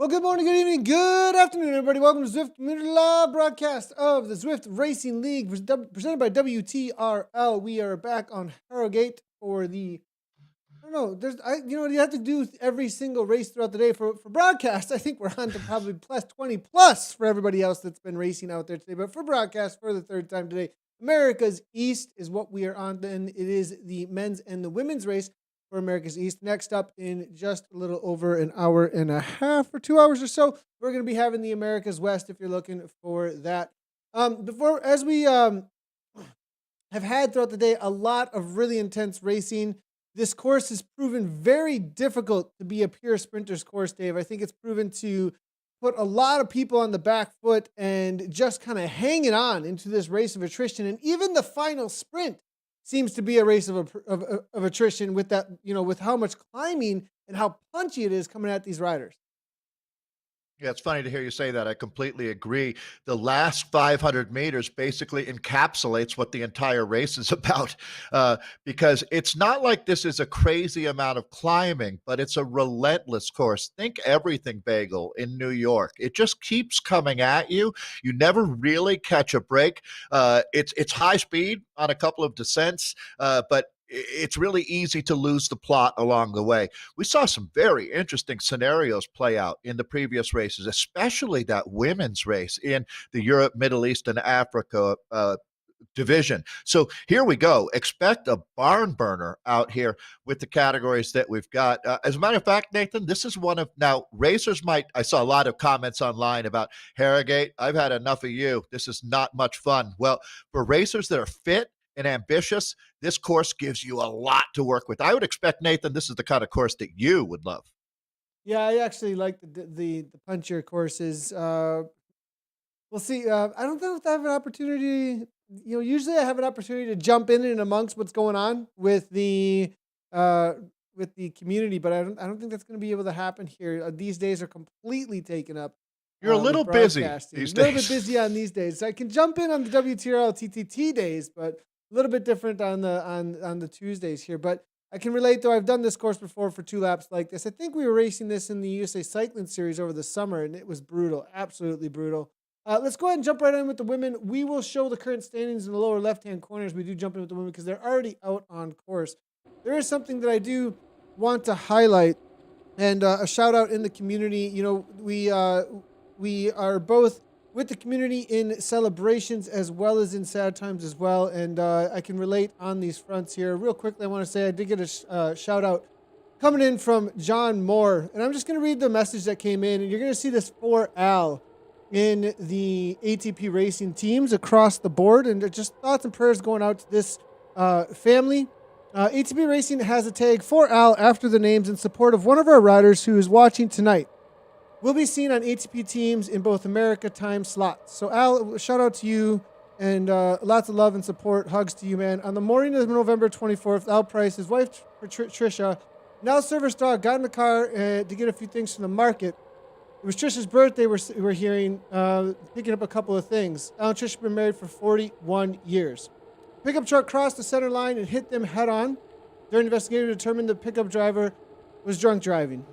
Well, good morning, good evening, good afternoon, everybody. Welcome to Zwift Community Live broadcast of the Zwift Racing League presented by WTRL. We are back on Harrogate for the, I don't know, you have to do every single race throughout the day for broadcast. I think we're on to probably plus 20 plus for everybody else that's been racing out there today. But for broadcast for the third time today, America's East is what we are on. Then it is the men's and the women's race for America's East. Next up in just a little over an hour and a half or 2 hours or so, we're going to be having the America's West if you're looking for that. As we have had throughout the day, a lot of really intense racing. This course has proven very difficult to be a pure sprinter's course, Dave. I think it's proven to put a lot of people on the back foot and just kind of hanging on into this race of attrition. And even the final sprint seems to be a race of attrition with that, with how much climbing and how punchy it is coming at these riders. Yeah, it's funny to hear you say that. I completely agree. The last 500 meters basically encapsulates what the entire race is about, because it's not like this is a crazy amount of climbing, but it's a relentless course. Think Everything Bagel in New York. It just keeps coming at you. You never really catch a break. It's high speed on a couple of descents, but it's really easy to lose the plot along the way. We saw some very interesting scenarios play out in the previous races, especially that women's race in the Europe, Middle East, and Africa division. So here we go. Expect a barn burner out here with the categories that we've got. As a matter of fact, Nathan, this is one of, now racers I saw a lot of comments online about Harrogate. I've had enough of you. This is not much fun. Well, for racers that are fit and ambitious, this course gives you a lot to work with. I would expect, Nathan, this is the kind of course that you would love. Yeah, I actually like the punchier courses. We'll see. I don't know if I have an opportunity. Usually I have an opportunity to jump in and amongst what's going on with the community, but I don't think that's going to be able to happen here. These days are completely taken up. You're a little busy these days. A little bit busy on these days. So I can jump in on the WTRL TTT days, but a little bit different on the Tuesdays here. But I can relate, though. I've done this course before for 2 laps like this. I think we were racing this in the USA Cycling Series over the summer, and it was brutal, absolutely brutal. Let's go ahead and jump right in with the women. We will show the current standings in the lower left-hand corner as we do jump in with the women because they're already out on course. There is something that I do want to highlight, and a shout-out in the community. We are both with the community in celebrations as well as in sad times as well. And I can relate on these fronts here. Real quickly, I want to say I did get a shout out coming in from John Moore. And I'm just going to read the message that came in. And you're going to see this for Al in the ATP racing teams across the board. And just thoughts and prayers going out to this family. ATP Racing has a tag for Al after the names in support of one of our riders who is watching tonight. We'll be seen on ATP teams in both America time slots. So, Al, shout out to you and lots of love and support. Hugs to you, man. On the morning of November 24th, Al Price, his wife, Tricia, and Al's service dog got in the car to get a few things from the market. It was Tricia's birthday, we're hearing, picking up a couple of things. Al and Tricia have been married for 41 years. Pickup truck crossed the center line and hit them head on. During investigation, determined the pickup driver was drunk driving.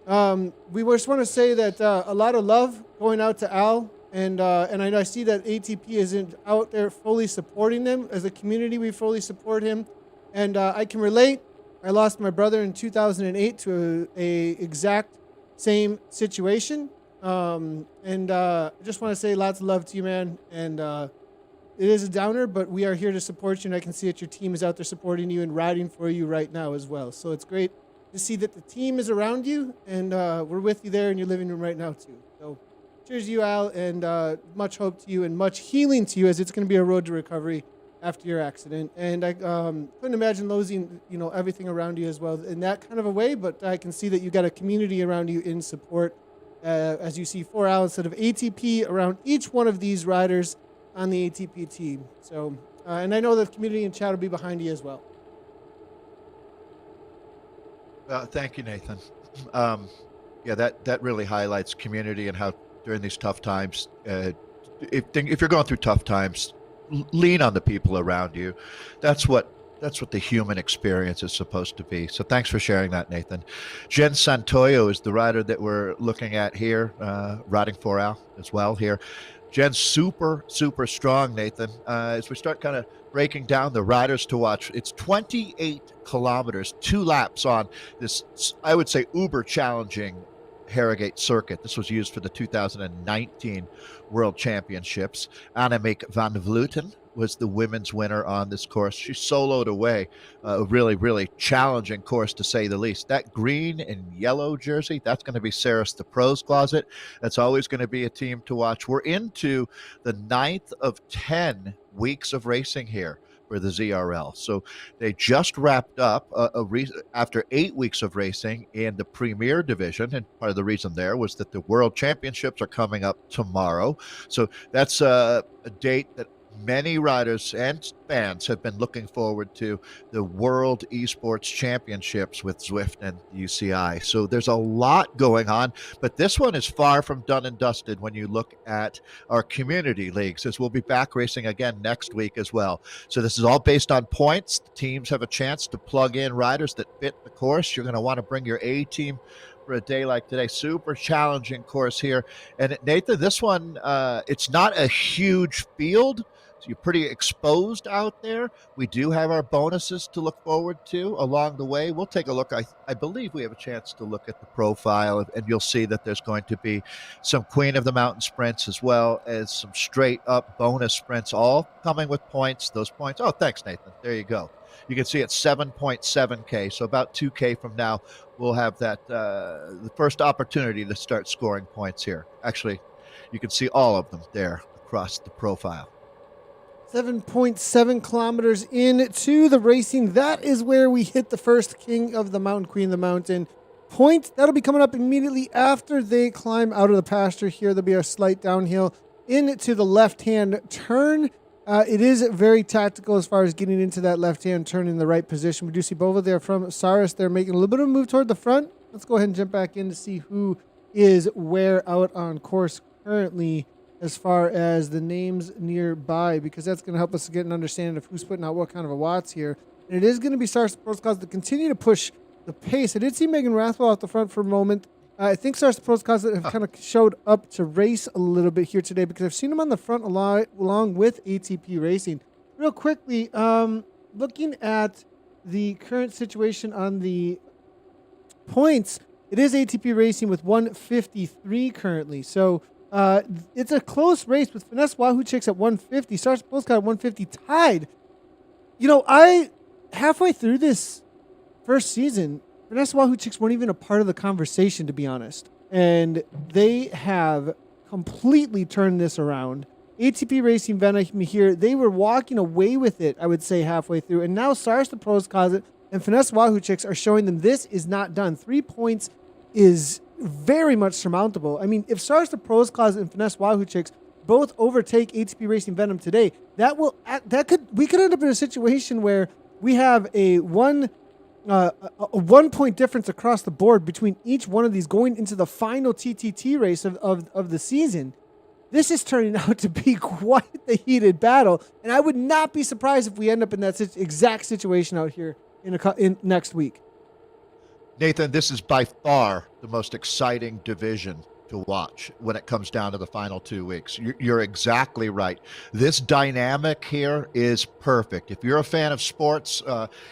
We just want to say that a lot of love going out to Al, and I see that ATP isn't out there fully supporting them. As a community, we fully support him, and I can relate. I lost my brother in 2008 to a exact same situation, and I just want to say lots of love to you, man, and it is a downer, but we are here to support you, and I can see that your team is out there supporting you and riding for you right now as well, so it's great to see that the team is around you, and we're with you there in your living room right now, too. So cheers to you, Al, and much hope to you and much healing to you as it's going to be a road to recovery after your accident. And I couldn't imagine losing, everything around you as well in that kind of a way, but I can see that you got a community around you in support, as you see for Al instead of ATP around each one of these riders on the ATP team. So, and I know the community and chat will be behind you as well. Thank you, Nathan. Yeah, that really highlights community and how during these tough times, if you're going through tough times, lean on the people around you. That's what That's what the human experience is supposed to be. So thanks for sharing that, Nathan. Jen Santoyo is the rider that we're looking at here, riding for Al as well here. Jen's super, super strong, Nathan. As we start kind of breaking down the riders to watch, it's 28 kilometers, 2 laps on this, I would say, uber challenging Harrogate circuit. This was used for the 2019 World Championships. Annemiek van Vleuten was the women's winner on this course. She soloed away a really, really challenging course, to say the least. That green and yellow jersey, that's going to be Saris the Pros Closet. That's always going to be a team to watch. We're into the 9th of 10 weeks of racing here for the ZRL. So they just wrapped up after 8 weeks of racing in the Premier Division, and part of the reason there was that the World Championships are coming up tomorrow. So that's a date that many riders and fans have been looking forward to, the World Esports Championships with Zwift and UCI. So there's a lot going on, but this one is far from done and dusted when you look at our community leagues, as we'll be back racing again next week as well. So this is all based on points. The teams have a chance to plug in riders that fit the course. You're going to want to bring your A team for a day like today. Super challenging course here. And Nathan, this one, it's not a huge field, so you're pretty exposed out there. We do have our bonuses to look forward to along the way. We'll take a look. I believe we have a chance to look at the profile, and you'll see that there's going to be some Queen of the Mountain sprints as well as some straight up bonus sprints, all coming with points. Those points. Oh, thanks, Nathan. There you go. You can see it's 7.7K. So about 2K from now, we'll have that the first opportunity to start scoring points here. Actually, you can see all of them there across the profile. 7.7 kilometers into the racing. That is where we hit the first King of the Mountain, Queen of the Mountain point. That'll be coming up immediately after they climb out of the pasture here. There'll be a slight downhill into the left-hand turn. It is very tactical as far as getting into that left-hand turn in the right position. We do see Bova there from Saris. They're making a little bit of a move toward the front. Let's go ahead and jump back in to see who is where out on course currently as far as the names nearby, because that's going to help us get an understanding of who's putting out what kind of a watts here. And it is going to be Saris Pros Cause to continue to push the pace. I did see Megan Rathwell out the front for a moment. I think Saris Pros Cause have kind of showed up to race a little bit here today, because I've seen them on the front along with ATP Racing. Real quickly, looking at the current situation on the points, it is ATP Racing with 153 currently. So it's a close race with Finesse Wahoo Chicks at 150, Saris Pros Cause at 150 tied. You know, halfway through this first season, Finesse Wahoo Chicks weren't even a part of the conversation, to be honest. And they have completely turned this around. ATP Racing Venom here, they were walking away with it, I would say, halfway through. And now Saris the Pros Cause and Finesse Wahoo Chicks are showing them this is not done. 3 points is very much surmountable. I mean, if Saris the Pros Cause and Finesse Wahoo Chicks both overtake ATP Racing Venom today, we could end up in a situation where we have a 1 point difference across the board between each one of these going into the final TTT race of the season. This is turning out to be quite the heated battle, and I would not be surprised if we end up in that exact situation out here in next week. Nathan, this is by far the most exciting division to watch when it comes down to the final 2 weeks. You're exactly right. This dynamic here is perfect. If you're a fan of sports,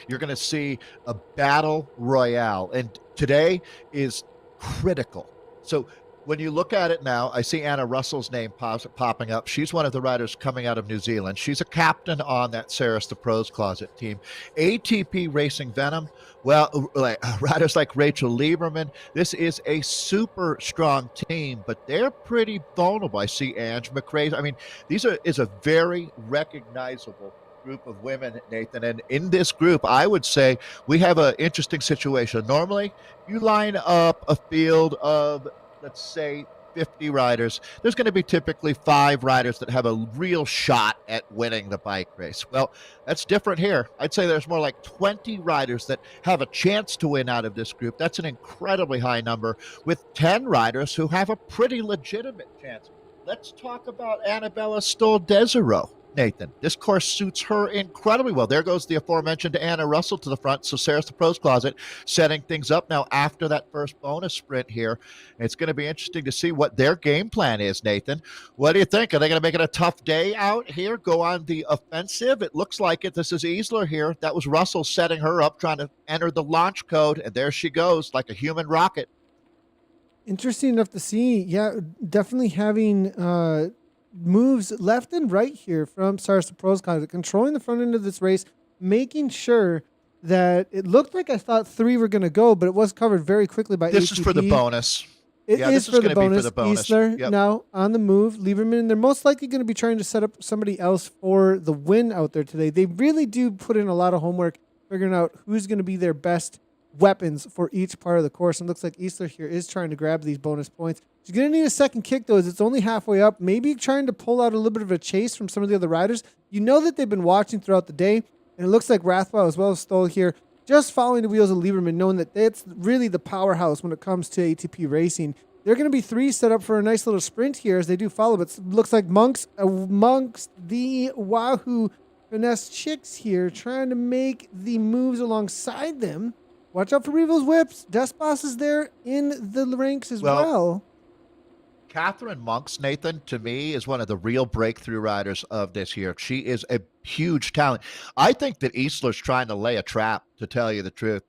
you're going to see a battle royale, and today is critical. So when you look at it now, I see Anna Russell's name popping up. She's one of the riders coming out of New Zealand. She's a captain on that Saris the Pros Closet team. ATP Racing Venom, well, riders like Rachel Lieberman, this is a super strong team, but they're pretty vulnerable. I see Ange McRae. I mean, is a very recognizable group of women, Nathan. And in this group, I would say we have an interesting situation. Normally, you line up a field of, let's say, 50 riders. There's going to be typically 5 riders that have a real shot at winning the bike race. Well, that's different here. I'd say there's more like 20 riders that have a chance to win out of this group. That's an incredibly high number, with 10 riders who have a pretty legitimate chance. Let's talk about Annabella Stoll-Desiro. Nathan. This course suits her incredibly well. There goes the aforementioned Anna Russell to the front. So Sarah's the pros closet, setting things up now after that first bonus sprint here. It's going to be interesting to see what their game plan is, Nathan. What do you think? Are they going to make it a tough day out here? Go on the offensive? It looks like it. This is Easler here. That was Russell setting her up, trying to enter the launch code. And there she goes like a human rocket. Interesting enough to see. Yeah, definitely having moves left and right here from Stars to Pros, kind of controlling the front end of this race, making sure that it looked like I thought 3 were going to go, but it was covered very quickly by This ATP. is for the bonus. It Yeah, is this is for the gonna be bonus. for the bonus. Easler Yep. now on the move. Lieberman, they're most likely going to be trying to set up somebody else for the win out there today. They really do put in a lot of homework figuring out who's going to be their best weapons for each part of the course. And it looks like Easler here is trying to grab these bonus points. She's going to need a second kick, though, as it's only halfway up. Maybe trying to pull out a little bit of a chase from some of the other riders. You know that they've been watching throughout the day, and it looks like Rathwell as well as Stoll here just following the wheels of Lieberman, knowing that that's really the powerhouse when it comes to ATP racing. They're going to be 3 set up for a nice little sprint here as they do follow, but it looks like Monks amongst the Wahoo finesse chicks here trying to make the moves alongside them. Watch out for Revo's whips. Despas is there in the ranks as well. Catherine Monks, Nathan, to me, is one of the real breakthrough riders of this year. She is a huge talent. I think that Easler's trying to lay a trap, to tell you the truth,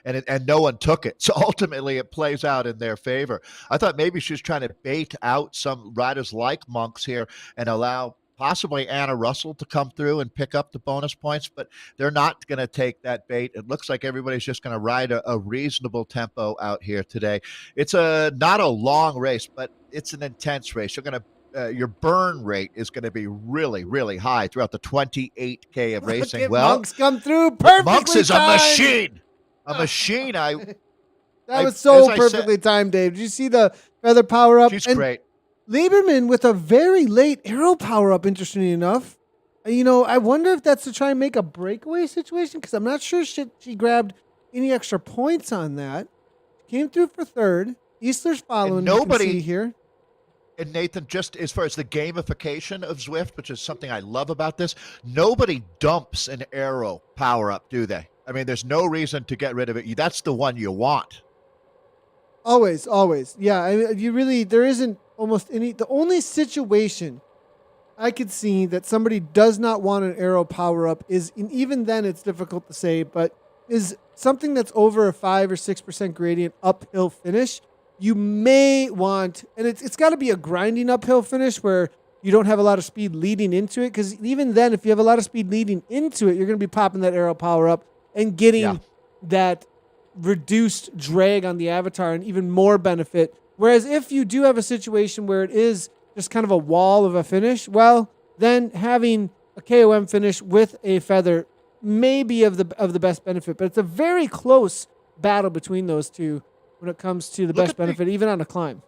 and no one took it. So ultimately, it plays out in their favor. I thought maybe she was trying to bait out some riders like Monks here and allow possibly Anna Russell to come through and pick up the bonus points, but they're not going to take that bait. It looks like everybody's just going to ride a reasonable tempo out here today. It's not a long race, but it's an intense race. You're going to your burn rate is going to be really, really high throughout the 28K of racing. Look at Well, Monks come through perfectly. Monks is timed. a machine. A machine. That was so as I perfectly timed, Dave. Did you see the feather power up? She's And great. Lieberman with a very late arrow power up, interestingly enough. I wonder if that's to try and make a breakaway situation, because I'm not sure she grabbed any extra points on that. Came through for third. Easler's following. You can see here. And Nathan, just as far as the gamification of Zwift, which is something I love about this, nobody dumps an arrow power up, do they? I mean, there's no reason to get rid of it. That's the one you want. Always, always. Yeah, there isn't almost any. The only situation I could see that somebody does not want an arrow power up is, and even then it's difficult to say, but is something that's over a 5 or 6% gradient uphill finish. You may want, and it's got to be a grinding uphill finish where you don't have a lot of speed leading into it, because even then, if you have a lot of speed leading into it, you're going to be popping that arrow power up and getting that reduced drag on the avatar and even more benefit. Whereas if you do have a situation where it is just kind of a wall of a finish, well, then having a KOM finish with a feather may be of the best benefit. But it's a very close battle between those two when it comes to the best benefit, even on a climb.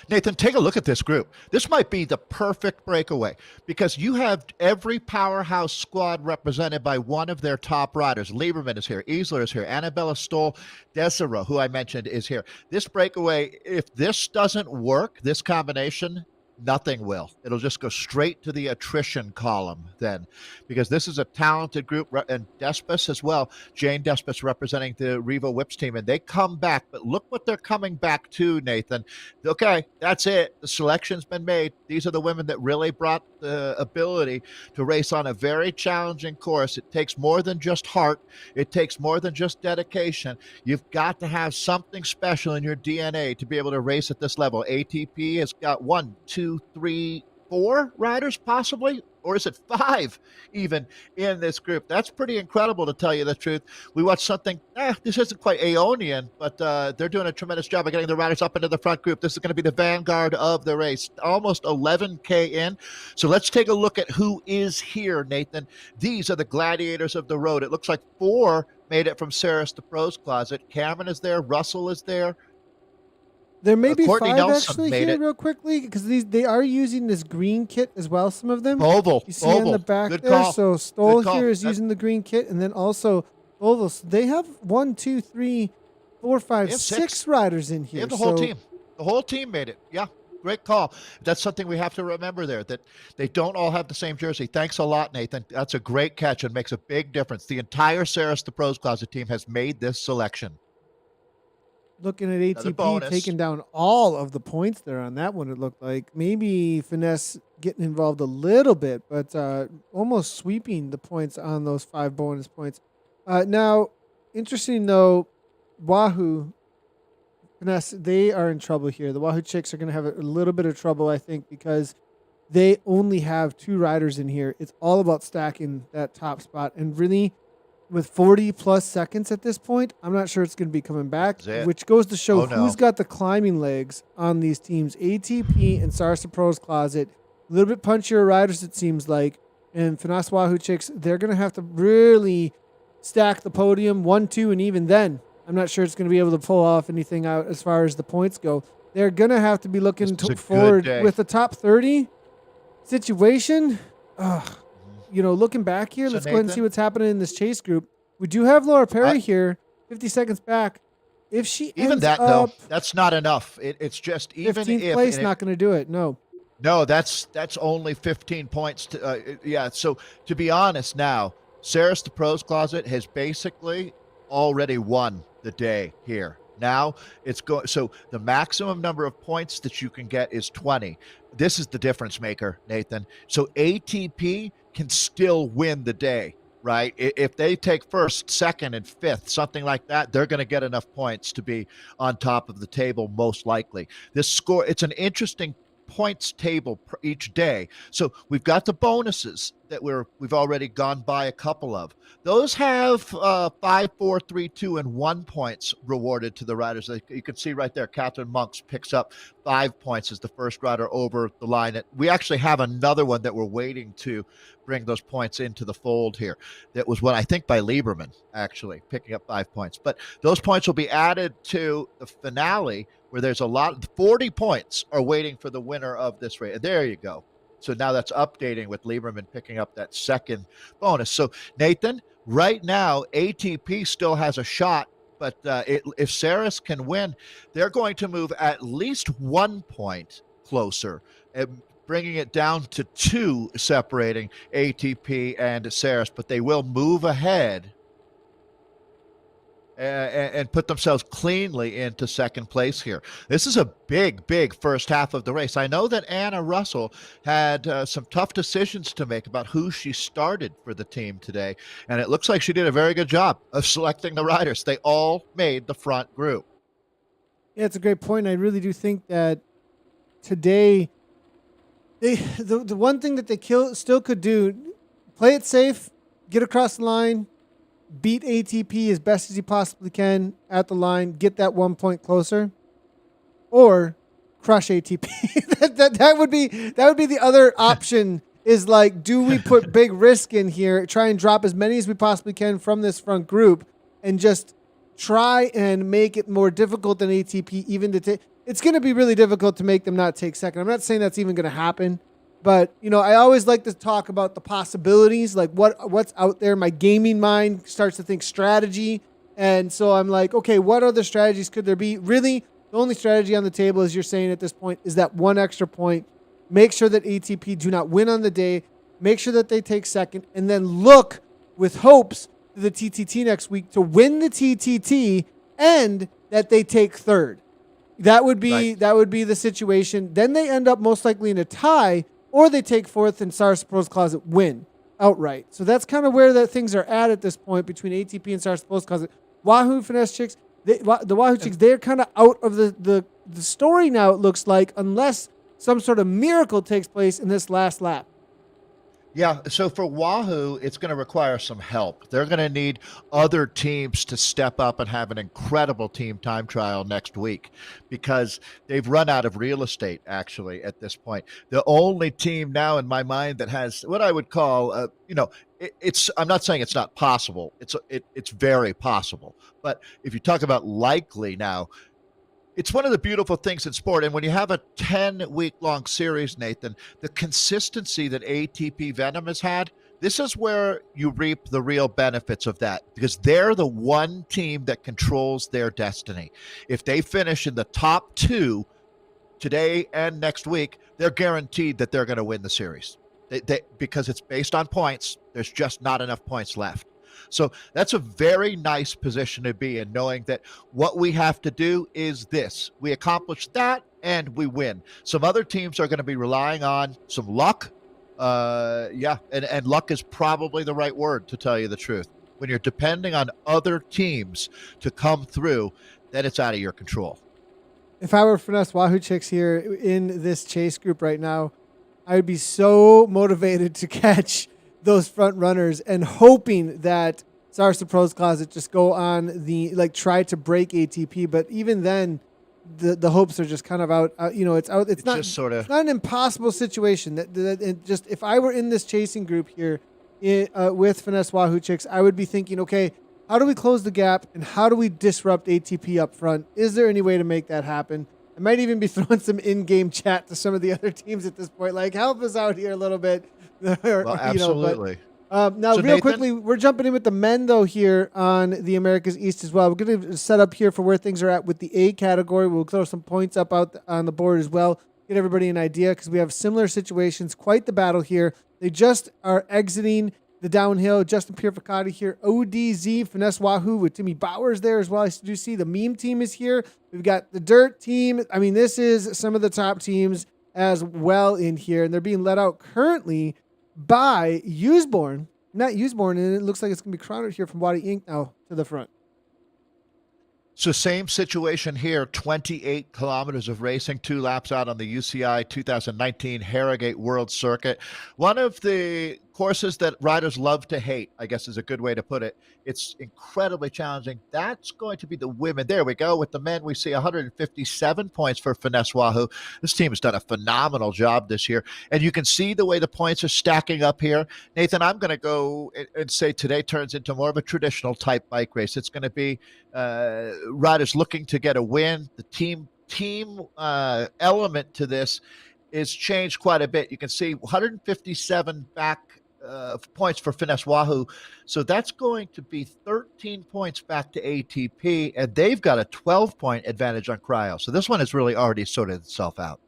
Nathan, take a look at this group. This might be the perfect breakaway because you have every powerhouse squad represented by one of their top riders. Lieberman is here. Easler is here. Annabella Stoll, Desiree, who I mentioned, is here. This breakaway, if this doesn't work, this combination, nothing will. It'll just go straight to the attrition column then, because this is a talented group, and Despis as well. Jane Despis representing the Revo Whips team, and they come back. But look what they're coming back to, Nathan. Okay, that's it. The selection's been made. These are the women that really brought the ability to race on a very challenging course. It takes more than just heart. It takes more than just dedication. You've got to have something special in your DNA to be able to race at this level. ATP has got 1, 2, 3, 4 riders possibly, or is it 5 even in this group? That's pretty incredible, to tell you the truth. We watched something, this isn't quite Aeonian, but they're doing a tremendous job of getting the riders up into the front group. This is going to be the vanguard of the race, almost 11K in. So let's take a look at who is here, Nathan. These are the gladiators of the road. It looks like 4 made it from Sarah's to Pro's closet. Cameron is there. Russell is there. There may be Courtney 5 Nelson actually made here it. real quickly, because they are using this green kit as well, some of them. Boval. You see in the back Good there. call. So Stoll Good call. here is using the green kit, and then also Boval. So they have 1, 2, 3, 4, 5, They have 6 riders in They here. have the whole So team. The whole team made it. Yeah. great call. That's something we have to remember there, that they don't all have the same jersey. Thanks a lot, Nathan. That's a great catch and makes a big difference. The entire Saris the Pros Closet team has made this selection. Looking at Another ATP bonus. taking down all of the points there on that one, it looked like. Maybe Finesse getting involved a little bit, but almost sweeping the points on those 5 bonus points. Now, interesting though, Wahoo, Finesse, they are in trouble here. The Wahoo chicks are going to have a little bit of trouble, I think, because they only have 2 riders in here. It's all about stacking that top spot. And really, with 40 plus seconds at this point, I'm not sure it's going to be coming back, which goes to show who's got the climbing legs on these teams. ATP and Sarsa Pros Closet, a little bit punchier riders, it seems like. And Finesse Wahoo chicks, they're going to have to really stack the podium 1, 2, and even then, I'm not sure it's going to be able to pull off anything out as far as the points go. They're going to have to be looking forward with the top 30 situation. Looking back here, let's go ahead and see what's happening in this chase group. We do have Laura Perry here, 50 seconds back. If she even ends that up, though, that's not enough. It's just even 15th place, not going to do it. No, that's only 15 points. So to be honest, now Saris the Pros Closet has basically already won the day here. Now it's going. So the maximum number of points that you can get is 20. This is the difference maker, Nathan. So ATP can still win the day, right? If they take first, second, and fifth, something like that, they're going to get enough points to be on top of the table, most likely. This score, it's an interesting points table each day. So we've got the bonuses that we've already gone by a couple of. Those have 5, 4, 3, 2, and 1 points rewarded to the riders. You can see right there, Catherine Monks picks up 5 points as the first rider over the line. We actually have another one that we're waiting to bring those points into the fold here. That was one, I think, by Lieberman, actually, picking up 5 points. But those points will be added to the finale, where there's 40 points are waiting for the winner of this race. There you go. So now that's updating with Lieberman picking up that second bonus. So, Nathan, right now, ATP still has a shot, but if Saris can win, they're going to move at least 1 point closer, bringing it down to 2, separating ATP and Saris, but they will move ahead and put themselves cleanly into second place here. This is a big, big first half of the race. I know that Anna Russell had some tough decisions to make about who she started for the team today, and it looks like she did a very good job of selecting the riders. They all made the front group. Yeah, it's a great point. I really do think that today, the one thing that they still could do, play it safe, get across the line, beat ATP as best as you possibly can at the line, get that 1 point closer, or crush ATP. that would be the other option. Is like, do we put big risk in here, try and drop as many as we possibly can from this front group, and just try and make it more difficult than ATP even to take? It's going to be really difficult to make them not take second. I'm not saying that's even going to happen. But, I always like to talk about the possibilities, like what's out there. My gaming mind starts to think strategy. And so I'm like, okay, what other strategies could there be? Really, the only strategy on the table, as you're saying at this point, is that 1 extra point. Make sure that ATP do not win on the day. Make sure that they take second. And then look with hopes to the TTT next week to win the TTT and that they take third. That would be the situation. Then they end up most likely in a tie, or they take fourth and Sarsa Pros Closet win outright. So that's kind of where things are at this point between ATP and Sarsa Pros Closet. Wahoo Finesse chicks, the Wahoo chicks, they're kind of out of the story now, it looks like, unless some sort of miracle takes place in this last lap. Yeah, so for Wahoo, it's going to require some help. They're going to need other teams to step up and have an incredible team time trial next week, because they've run out of real estate, actually, at this point. The only team now in my mind that has what I would call, I'm not saying it's not possible. It's very possible. But if you talk about likely now, it's one of the beautiful things in sport. And when you have a 10-week-long series, Nathan, the consistency that ATP Venom has had, this is where you reap the real benefits of that, because they're the one team that controls their destiny. If they finish in the top 2, today and next week, they're guaranteed that they're going to win the series. Because it's based on points. There's just not enough points left. So that's a very nice position to be in, knowing that what we have to do is this. We accomplish that and we win. Some other teams are going to be relying on some luck. And luck is probably the right word, to tell you the truth. When you're depending on other teams to come through, then it's out of your control. If I were Finesse Wahoo Chicks here in this chase group right now, I would be so motivated to catch those front runners and hoping that Sarsa Pro's Closet just go on try to break ATP. But even then, the hopes are just kind of out. It's out. It's not just sort of, it's not an impossible situation. If I were in this chasing group here with Finesse Wahoo Chicks, I would be thinking, okay, how do we close the gap and how do we disrupt ATP up front? Is there any way to make that happen? I might even be throwing some in-game chat to some of the other teams at this point, like help us out here a little bit. Absolutely. Now, so real Nathan, quickly, we're jumping in with the men, though, here on the Americas East as well. We're going to set up here for where things are at with the A category. We'll throw some points up out on the board as well, get everybody an idea, because we have similar situations. Quite the battle here. They just are exiting the downhill. Justin Pierficati here. ODZ, Finesse Wahoo with Timmy Bowers there as well. I do see the meme team is here. We've got the Dirt team. I mean, this is some of the top teams as well in here, and they're being let out currently by Usborne, and it looks like it's going to be crowded here from Wadi Inc. now to the front. So same situation here, 28 kilometers of racing, 2 laps out on the UCI 2019 Harrogate World Circuit. One of the courses that riders love to hate, I guess is a good way to put it. It's incredibly challenging. That's going to be the women. There we go. With the men, we see 157 points for Finesse Wahoo. This team has done a phenomenal job this year. And you can see the way the points are stacking up here. Nathan, I'm going to go and say today turns into more of a traditional type bike race. It's going to be riders looking to get a win. The team element to this is changed quite a bit. You can see 157 back points for Finesse Wahoo. So that's going to be 13 points back to ATP, and they've got a 12-point advantage on Cryo. So this one has really already sorted itself out.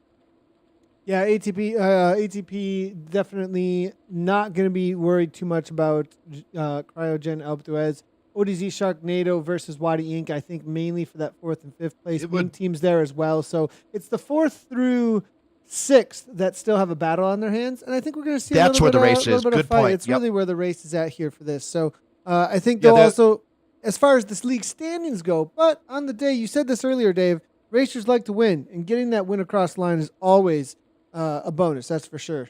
Yeah, ATP definitely not going to be worried too much about Cryogen Alpe d'Huez. ODZ Sharknado versus Wadi Inc., I think mainly for that 4th and 5th place. Teams there as well. So it's the 4th through 6th that still have a battle on their hands. And I think we're going to see that's where the race is. Good point. It's really where the race is at here for this. So I think they'll also, as far as this league standings go, but on the day, you said this earlier, Dave, racers like to win. And getting that win across the line is always a bonus. That's for sure.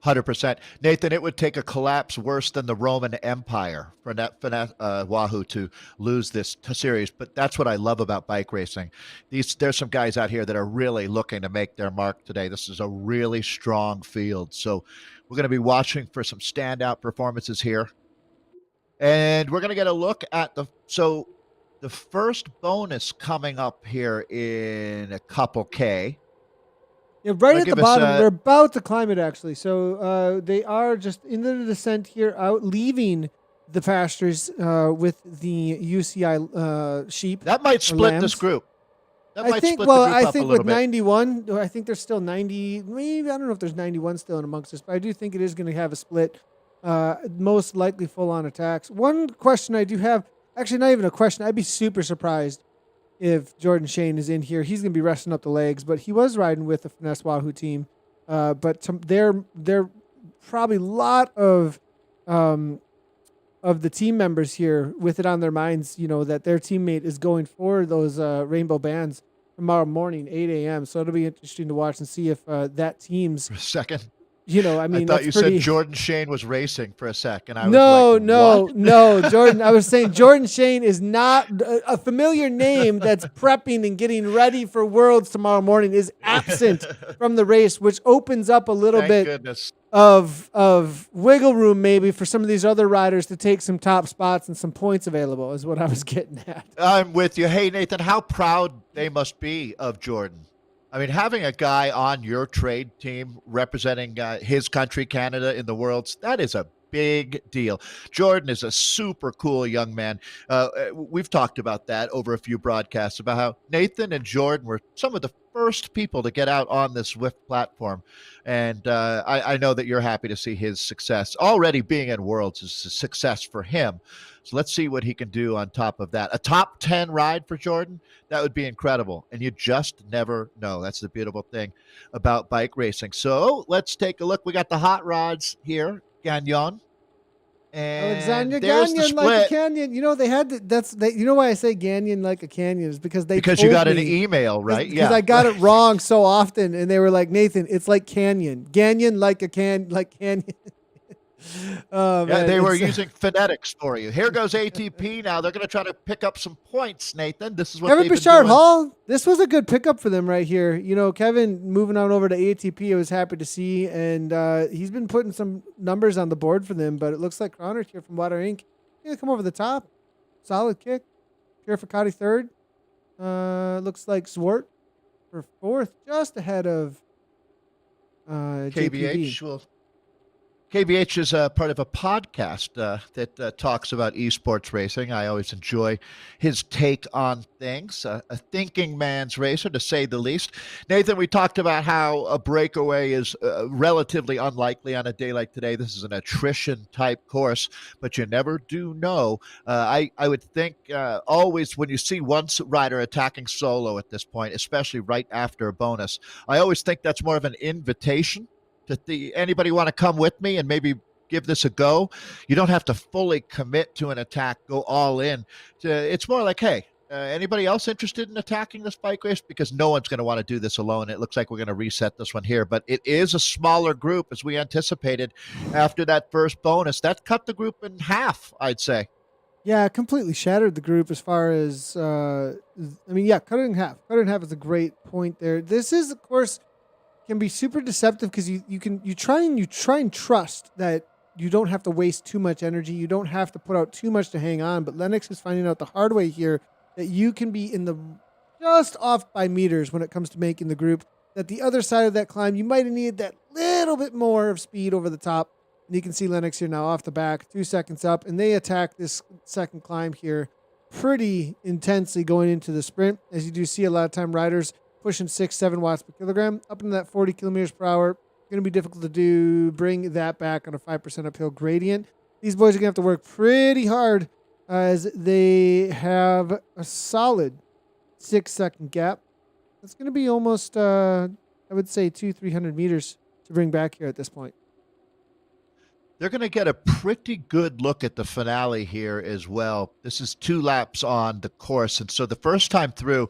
100%. Nathan, it would take a collapse worse than the Roman Empire for Wahoo to lose this series. But that's what I love about bike racing. There's some guys out here that are really looking to make their mark today. This is a really strong field. So we're going to be watching for some standout performances here. And we're going to get a look at the first bonus coming up here in a couple K. Yeah, right at the bottom. They're about to climb it, actually. So they are just in the descent here, out leaving the pastures with the UCI sheep. That might split this group. I think with 91, I think there's still 90. Maybe I don't know if there's 91 still in amongst us, but I do think it is going to have a split. Most likely full-on attacks. One question I do have, actually not even a question. I'd be super surprised if Jordan Shane is in here. He's going to be resting up the legs, but he was riding with the Finesse Wahoo team. But they're probably a lot of the team members here with it on their minds, that their teammate is going for those rainbow bands tomorrow morning, 8 a.m. So it'll be interesting to watch and see if that team's... For a second. I thought you said Jordan Shane was racing for a second. No, Jordan. I was saying Jordan Shane is not a familiar name that's prepping and getting ready for Worlds tomorrow morning is absent from the race, which opens up a little bit of wiggle room maybe for some of these other riders to take some top spots and some points available is what I was getting at. I'm with you. Hey, Nathan, how proud they must be of Jordan. I mean, having a guy on your trade team representing his country, Canada, in the Worlds, that is a big deal. Jordan is a super cool young man. We've talked about that over a few broadcasts about how Nathan and Jordan were some of the first people to get out on this Zwift platform. And I know that you're happy to see his success. Already being in Worlds is a success for him. So let's see what he can do on top of that. A top 10 ride for Jordan, that would be incredible. And you just never know. That's the beautiful thing about bike racing. So let's take a look. We got the hot rods here, Gagnon. And Alexandria there's the Gagnon like a split. canyon. You know they had to, you know why I say Gagnon like a canyon is because Because you got an email, right? Because I got it wrong so often, and they were like, Nathan, it's like canyon, Gagnon like a canyon. Yeah, Man, they were using phonetics for you. Here goes ATP now. They're going to try to pick up some points, Nathan. This is what Kevin they've been Bouchard doing. Hall. This was a good pickup for them right here. You know, Kevin moving on over to ATP, I was happy to see, and he's been putting some numbers on the board for them. But it looks like Cronert here from Water Inc. Gonna come over the top. Solid kick. Pierre Ficati third. Looks like Zwart for fourth, just ahead of JPD. KBH. Well, KBH is part of a podcast that talks about esports racing. I always enjoy his take on things. A thinking man's racer, to say the least. Nathan, we talked about how a breakaway is relatively unlikely on a day like today. This is an attrition-type course, but you never do know. I would think always when you see one rider attacking solo at this point, especially right after a bonus, I always think that's more of an invitation. Anybody want to come with me and maybe give this a go? You don't have to fully commit to an attack, go all in. It's more like, hey, anybody else interested in attacking this bike race? Because no one's going to want to do this alone. It looks like we're going to reset this one here, but it is a smaller group as we anticipated after that first bonus. That cut the group in half, I'd say. Yeah, completely shattered the group as far as, cut it in half. Cut it in half is a great point there. This is, of course, can be super deceptive because you try and trust that you don't have to waste too much energy. You don't have to put out too much to hang on. But Lennox is finding out the hard way here that you can be in the just off by meters when it comes to making the group. That the other side of that climb, you might have needed that little bit more of speed over the top. And you can see Lennox here now off the back, 2 seconds up, and they attack this second climb here pretty intensely going into the sprint. As you do see a lot of time riders pushing 6-7 watts per kilogram up into that 40 kilometers per hour. Going to be difficult to do. Bring that back on a 5% uphill gradient. These boys are going to have to work pretty hard as they have a solid 6-second gap. That's going to be almost, I would say, 200-300 meters to bring back here at this point. They're going to get a pretty good look at the finale here as well. This is 2 laps on the course. And so the first time through,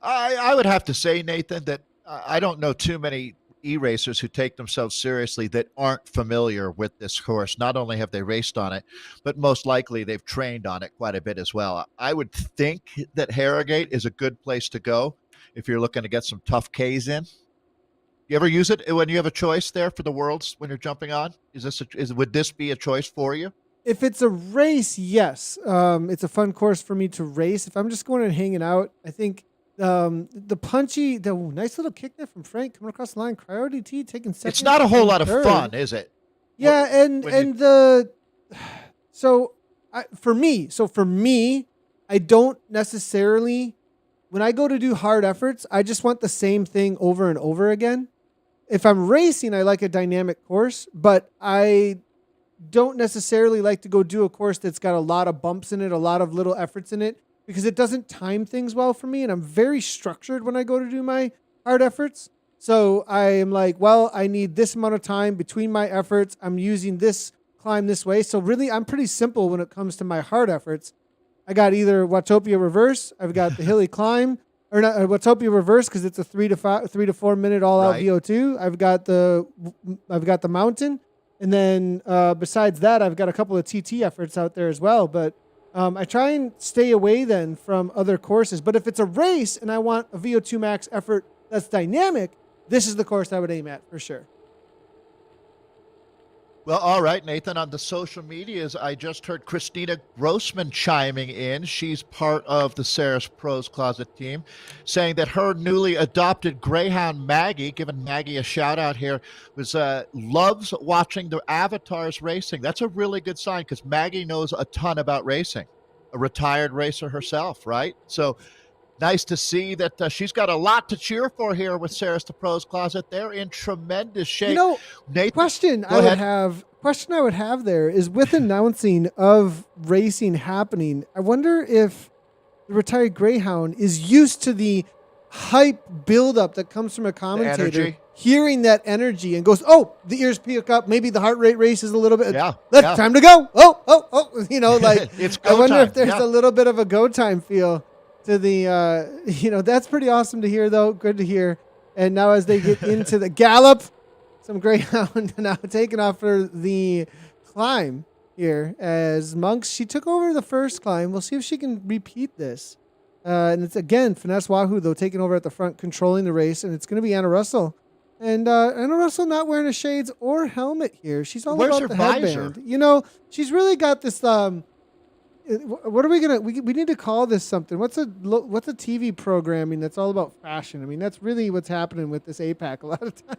I would have to say, Nathan, that I don't know too many e-racers who take themselves seriously that aren't familiar with this course. Not only have they raced on it, but most likely they've trained on it quite a bit as well. I would think that Harrogate is a good place to go if you're looking to get some tough Ks in. You ever use it when you have a choice there for the Worlds when you're jumping on? Would this be a choice for you? If it's a race, yes. It's a fun course for me to race. If I'm just going and hanging out, I think the nice little kick there from Frank coming across the line. Cryo DT taking second. It's not a whole lot of fun, is it? Yeah, for me, I don't necessarily, when I go to do hard efforts, I just want the same thing over and over again. If I'm racing, I like a dynamic course, but I don't necessarily like to go do a course that's got a lot of bumps in it, a lot of little efforts in it, because it doesn't time things well for me. And I'm very structured when I go to do my hard efforts. So I am like, well, I need this amount of time between my efforts. I'm using this climb this way. So really, I'm pretty simple when it comes to my hard efforts. I got either Watopia reverse, I've got the hilly climb, or not Watopia reverse because it's a 3 to 4 minute all out VO2. I've got the mountain, and then besides that, I've got a couple of TT efforts out there as well. But I try and stay away then from other courses. But if it's a race and I want a VO2 max effort that's dynamic, this is the course I would aim at for sure. Well, all right, Nathan, on the social medias, I just heard Christina Grossman chiming in. She's part of the Ceres Pros Closet team, saying that her newly adopted greyhound, Maggie, giving Maggie a shout out here, loves watching the avatars racing. That's a really good sign because Maggie knows a ton about racing, a retired racer herself, right? So nice to see that she's got a lot to cheer for here with Sarah's the Pros Closet. They're in tremendous shape. Nathan, go ahead. Question I would have there is with announcing of racing happening, I wonder if the retired Greyhound is used to the hype buildup that comes from a commentator, hearing that energy and goes, oh, the ears pick up. Maybe the heart rate races a little bit. Time to go. Oh, it's I wonder if there's a little bit of a go time feel to the, that's pretty awesome to hear though. Good to hear. And now as they get into the gallop, some Greyhound now taking off for the climb here as Monks, she took over the first climb. We'll see if she can repeat this. And it's again, Finesse Wahoo though, taking over at the front, controlling the race. And it's going to be Anna Russell. And Anna Russell not wearing a shades or helmet here. She's all about the headband. She's really got this, what are we gonna? We need to call this something. What's a TV programming that's all about fashion? I mean, that's really what's happening with this APAC a lot of times.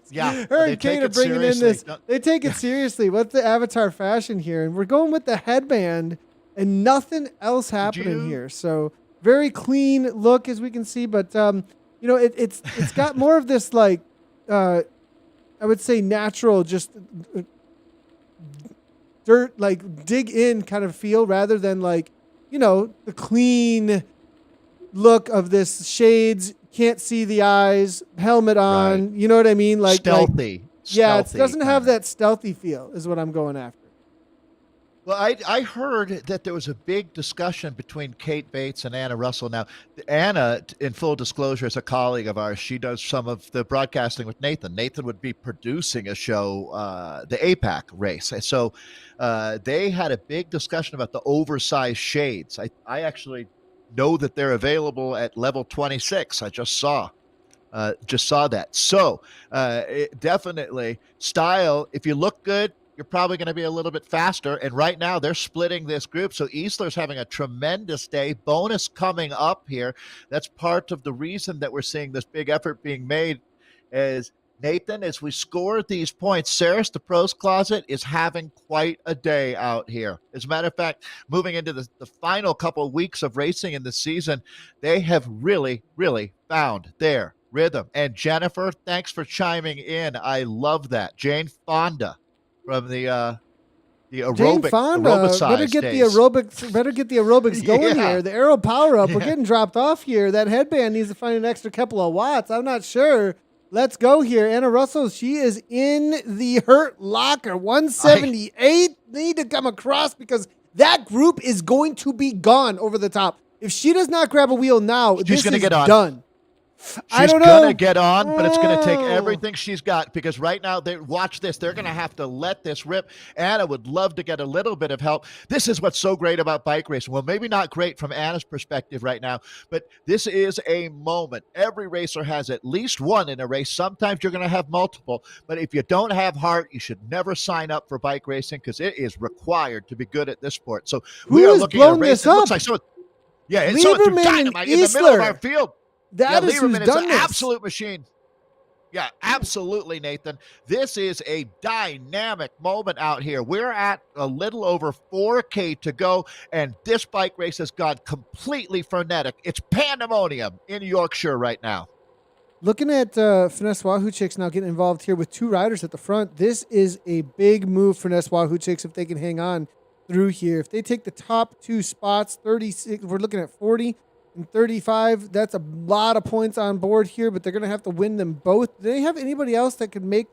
Yeah, her and Kate are bringing in this. They take it seriously. What's the avatar fashion here? And we're going with the headband and nothing else happening here. So very clean look as we can see, but it's got more of this I would say natural, just dirt, dig in kind of feel rather than the clean look of this shades, can't see the eyes, helmet on, right. You know what I mean? Stealthy. Yeah, it doesn't have that stealthy feel is what I'm going after. Well, I heard that there was a big discussion between Kate Bates and Anna Russell. Now, Anna, in full disclosure, is a colleague of ours. She does some of the broadcasting with Nathan. Nathan would be producing a show, the APAC race. So they had a big discussion about the oversized shades. I actually know that they're available at level 26. I just saw that. So definitely style, if you look good, you're probably going to be a little bit faster. And right now they're splitting this group. So Easler's having a tremendous day. Bonus coming up here. That's part of the reason that we're seeing this big effort being made is Nathan, as we score these points, Sarah's the Pros Closet is having quite a day out here. As a matter of fact, moving into the final couple of weeks of racing in the season, they have really, really found their rhythm. And Jennifer, thanks for chiming in. I love that. Jane Fonda from the aerobicized better get the aerobics going here. The aero power up, we're getting dropped off here. That headband needs to find an extra couple of watts. I'm not sure. Let's go here. Anna Russell, she is in the hurt locker. 178 need to come across because that group is going to be gone over the top. If she does not grab a wheel now, this is done. She's going to get on, but it's going to take everything she's got because right now, watch this. They're going to have to let this rip. Anna would love to get a little bit of help. This is what's so great about bike racing. Well, maybe not great from Anna's perspective right now, but this is a moment. Every racer has at least one in a race. Sometimes you're going to have multiple, but if you don't have heart, you should never sign up for bike racing because it is required to be good at this sport. So we are looking at a race that looks like it's dynamite in the middle of our field. That is who's done this. Absolute machine. Yeah, absolutely, Nathan. This is a dynamic moment out here. We're at a little over 4K to go, and this bike race has gone completely frenetic. It's pandemonium in Yorkshire right now. Looking at Finesse Wahoo Chicks now getting involved here with two riders at the front. This is a big move for Finesse Wahoo Chicks if they can hang on through here. If they take the top two spots, 36, we're looking at 40. And 35, that's a lot of points on board here, but they're going to have to win them both. Do they have anybody else that could make...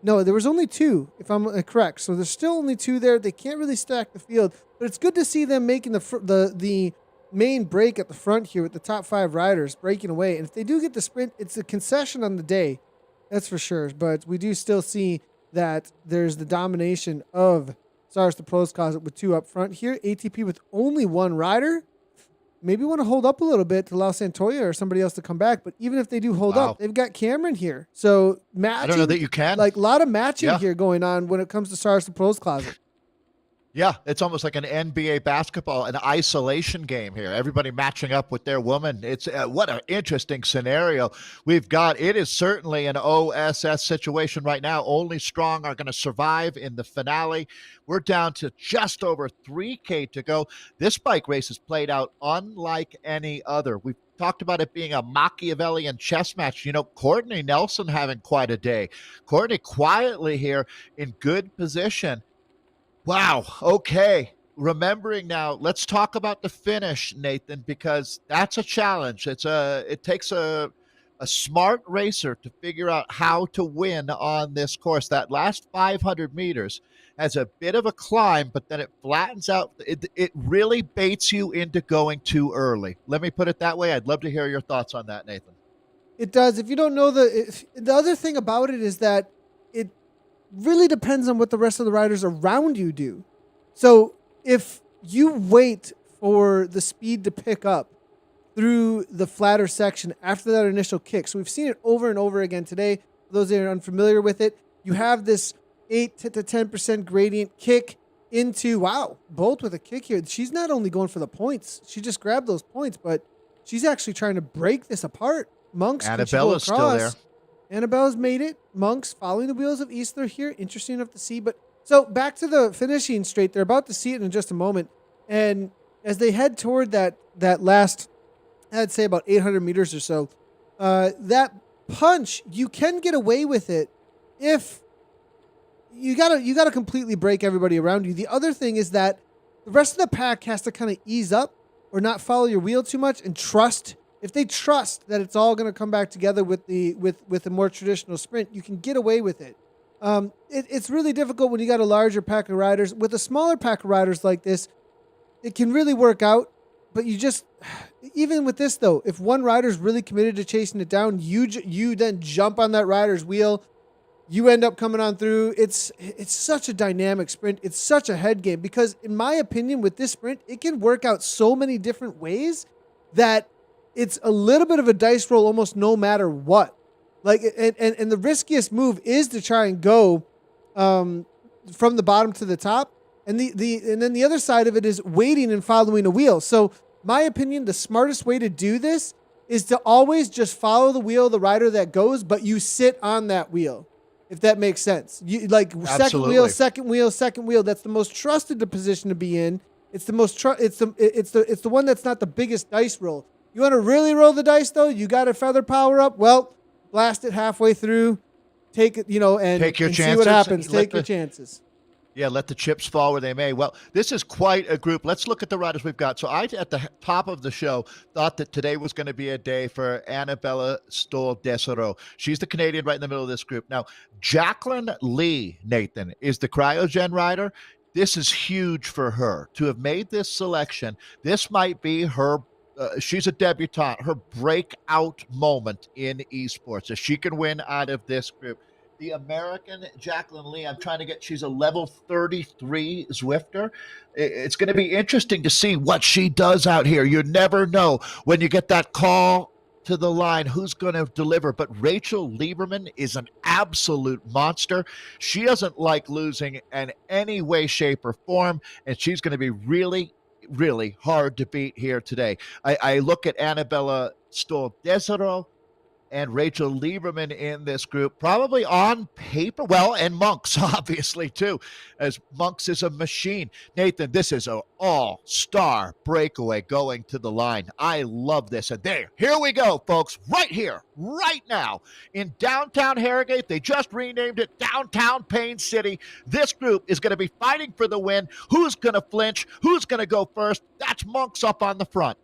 No, there was only two, if I'm correct. So there's still only two there. They can't really stack the field, but it's good to see them making the main break at the front here with the top five riders breaking away. And if they do get the sprint, it's a concession on the day. That's for sure. But we do still see that there's the domination of Stars the Pros Closet with two up front here. ATP with only one rider. Maybe want to hold up a little bit to allow Santoya or somebody else to come back. But even if they do hold up, they've got Cameron here. So matching, I don't know that you can. A lot of matching here going on when it comes to Stars the Pros Closet. Yeah, it's almost like an NBA basketball, an isolation game here. Everybody matching up with their woman. It's what an interesting scenario we've got. It is certainly an OSS situation right now. Only strong are going to survive in the finale. We're down to just over 3K to go. This bike race is played out unlike any other. We've talked about it being a Machiavellian chess match. Courtney Nelson having quite a day. Courtney quietly here in good position. Wow. Okay. Remembering now, let's talk about the finish, Nathan, because that's a challenge. It takes a smart racer to figure out how to win on this course. That last 500 meters has a bit of a climb, but then it flattens out. It really baits you into going too early. Let me put it that way. I'd love to hear your thoughts on that, Nathan. It does. If you don't know the other thing about it is that it really depends on what the rest of the riders around you do. So if you wait for the speed to pick up through the flatter section after that initial kick, so we've seen it over and over again today. For those that are unfamiliar with it, you have this 8 to 10% gradient kick into, wow, Bolt with a kick here. She's not only going for the points, she just grabbed those points, but she's actually trying to break this apart. Monks, Annabella's still there. Annabella's made it. Monks following the wheels of Eastler here. Interesting enough to see. But so back to the finishing straight. They're about to see it in just a moment. And as they head toward that last, I'd say about 800 meters or so, that punch, you can get away with it if you gotta completely break everybody around you. The other thing is that the rest of the pack has to kind of ease up or not follow your wheel too much and trust. If they trust that it's all going to come back together with a more traditional sprint, you can get away with it. It's really difficult when you got a larger pack of riders. With a smaller pack of riders like this, it can really work out. But even with this though, if one rider's really committed to chasing it down, you then jump on that rider's wheel. You end up coming on through. It's such a dynamic sprint. It's such a head game because, in my opinion, with this sprint, it can work out so many different ways that it's a little bit of a dice roll almost no matter what. Like, and the riskiest move is to try and go from the bottom to the top. And then the other side of it is waiting and following a wheel. So my opinion, the smartest way to do this is to always just follow the wheel of the rider that goes, but you sit on that wheel. If that makes sense. You like Absolutely. second wheel. That's the most trusted position to be in. It's the most it's the one that's not the biggest dice roll. You want to really roll the dice though? You got a feather power up? Well, blast it halfway through. Take it, and Take your and chances. see what happens. Take your chances. Yeah, let the chips fall where they may. Well, this is quite a group. Let's look at the riders we've got. So I, at the top of the show, thought that today was going to be a day for Annabella Stoll-Desereau. She's the Canadian right in the middle of this group. Now, Jacqueline Lee, Nathan, is the cryogen rider. This is huge for her to have made this selection. This might be her she's a debutante, her breakout moment in esports. If she can win out of this group. The American Jacqueline Lee, she's a level 33 Zwifter. It's going to be interesting to see what she does out here. You never know when you get that call to the line who's going to deliver. But Rachel Lieberman is an absolute monster. She doesn't like losing in any way, shape, or form, and she's going to be really, really hard to beat here today. I look at Annabella Stoll-Desereau and Rachel Lieberman in this group, probably on paper. Well, and Monks, obviously, too, as Monks is a machine. Nathan, this is an all-star breakaway going to the line. I love this. And here we go, folks, right here, right now, in downtown Harrogate. They just renamed it Downtown Payne City. This group is going to be fighting for the win. Who's going to flinch? Who's going to go first? That's Monks up on the front.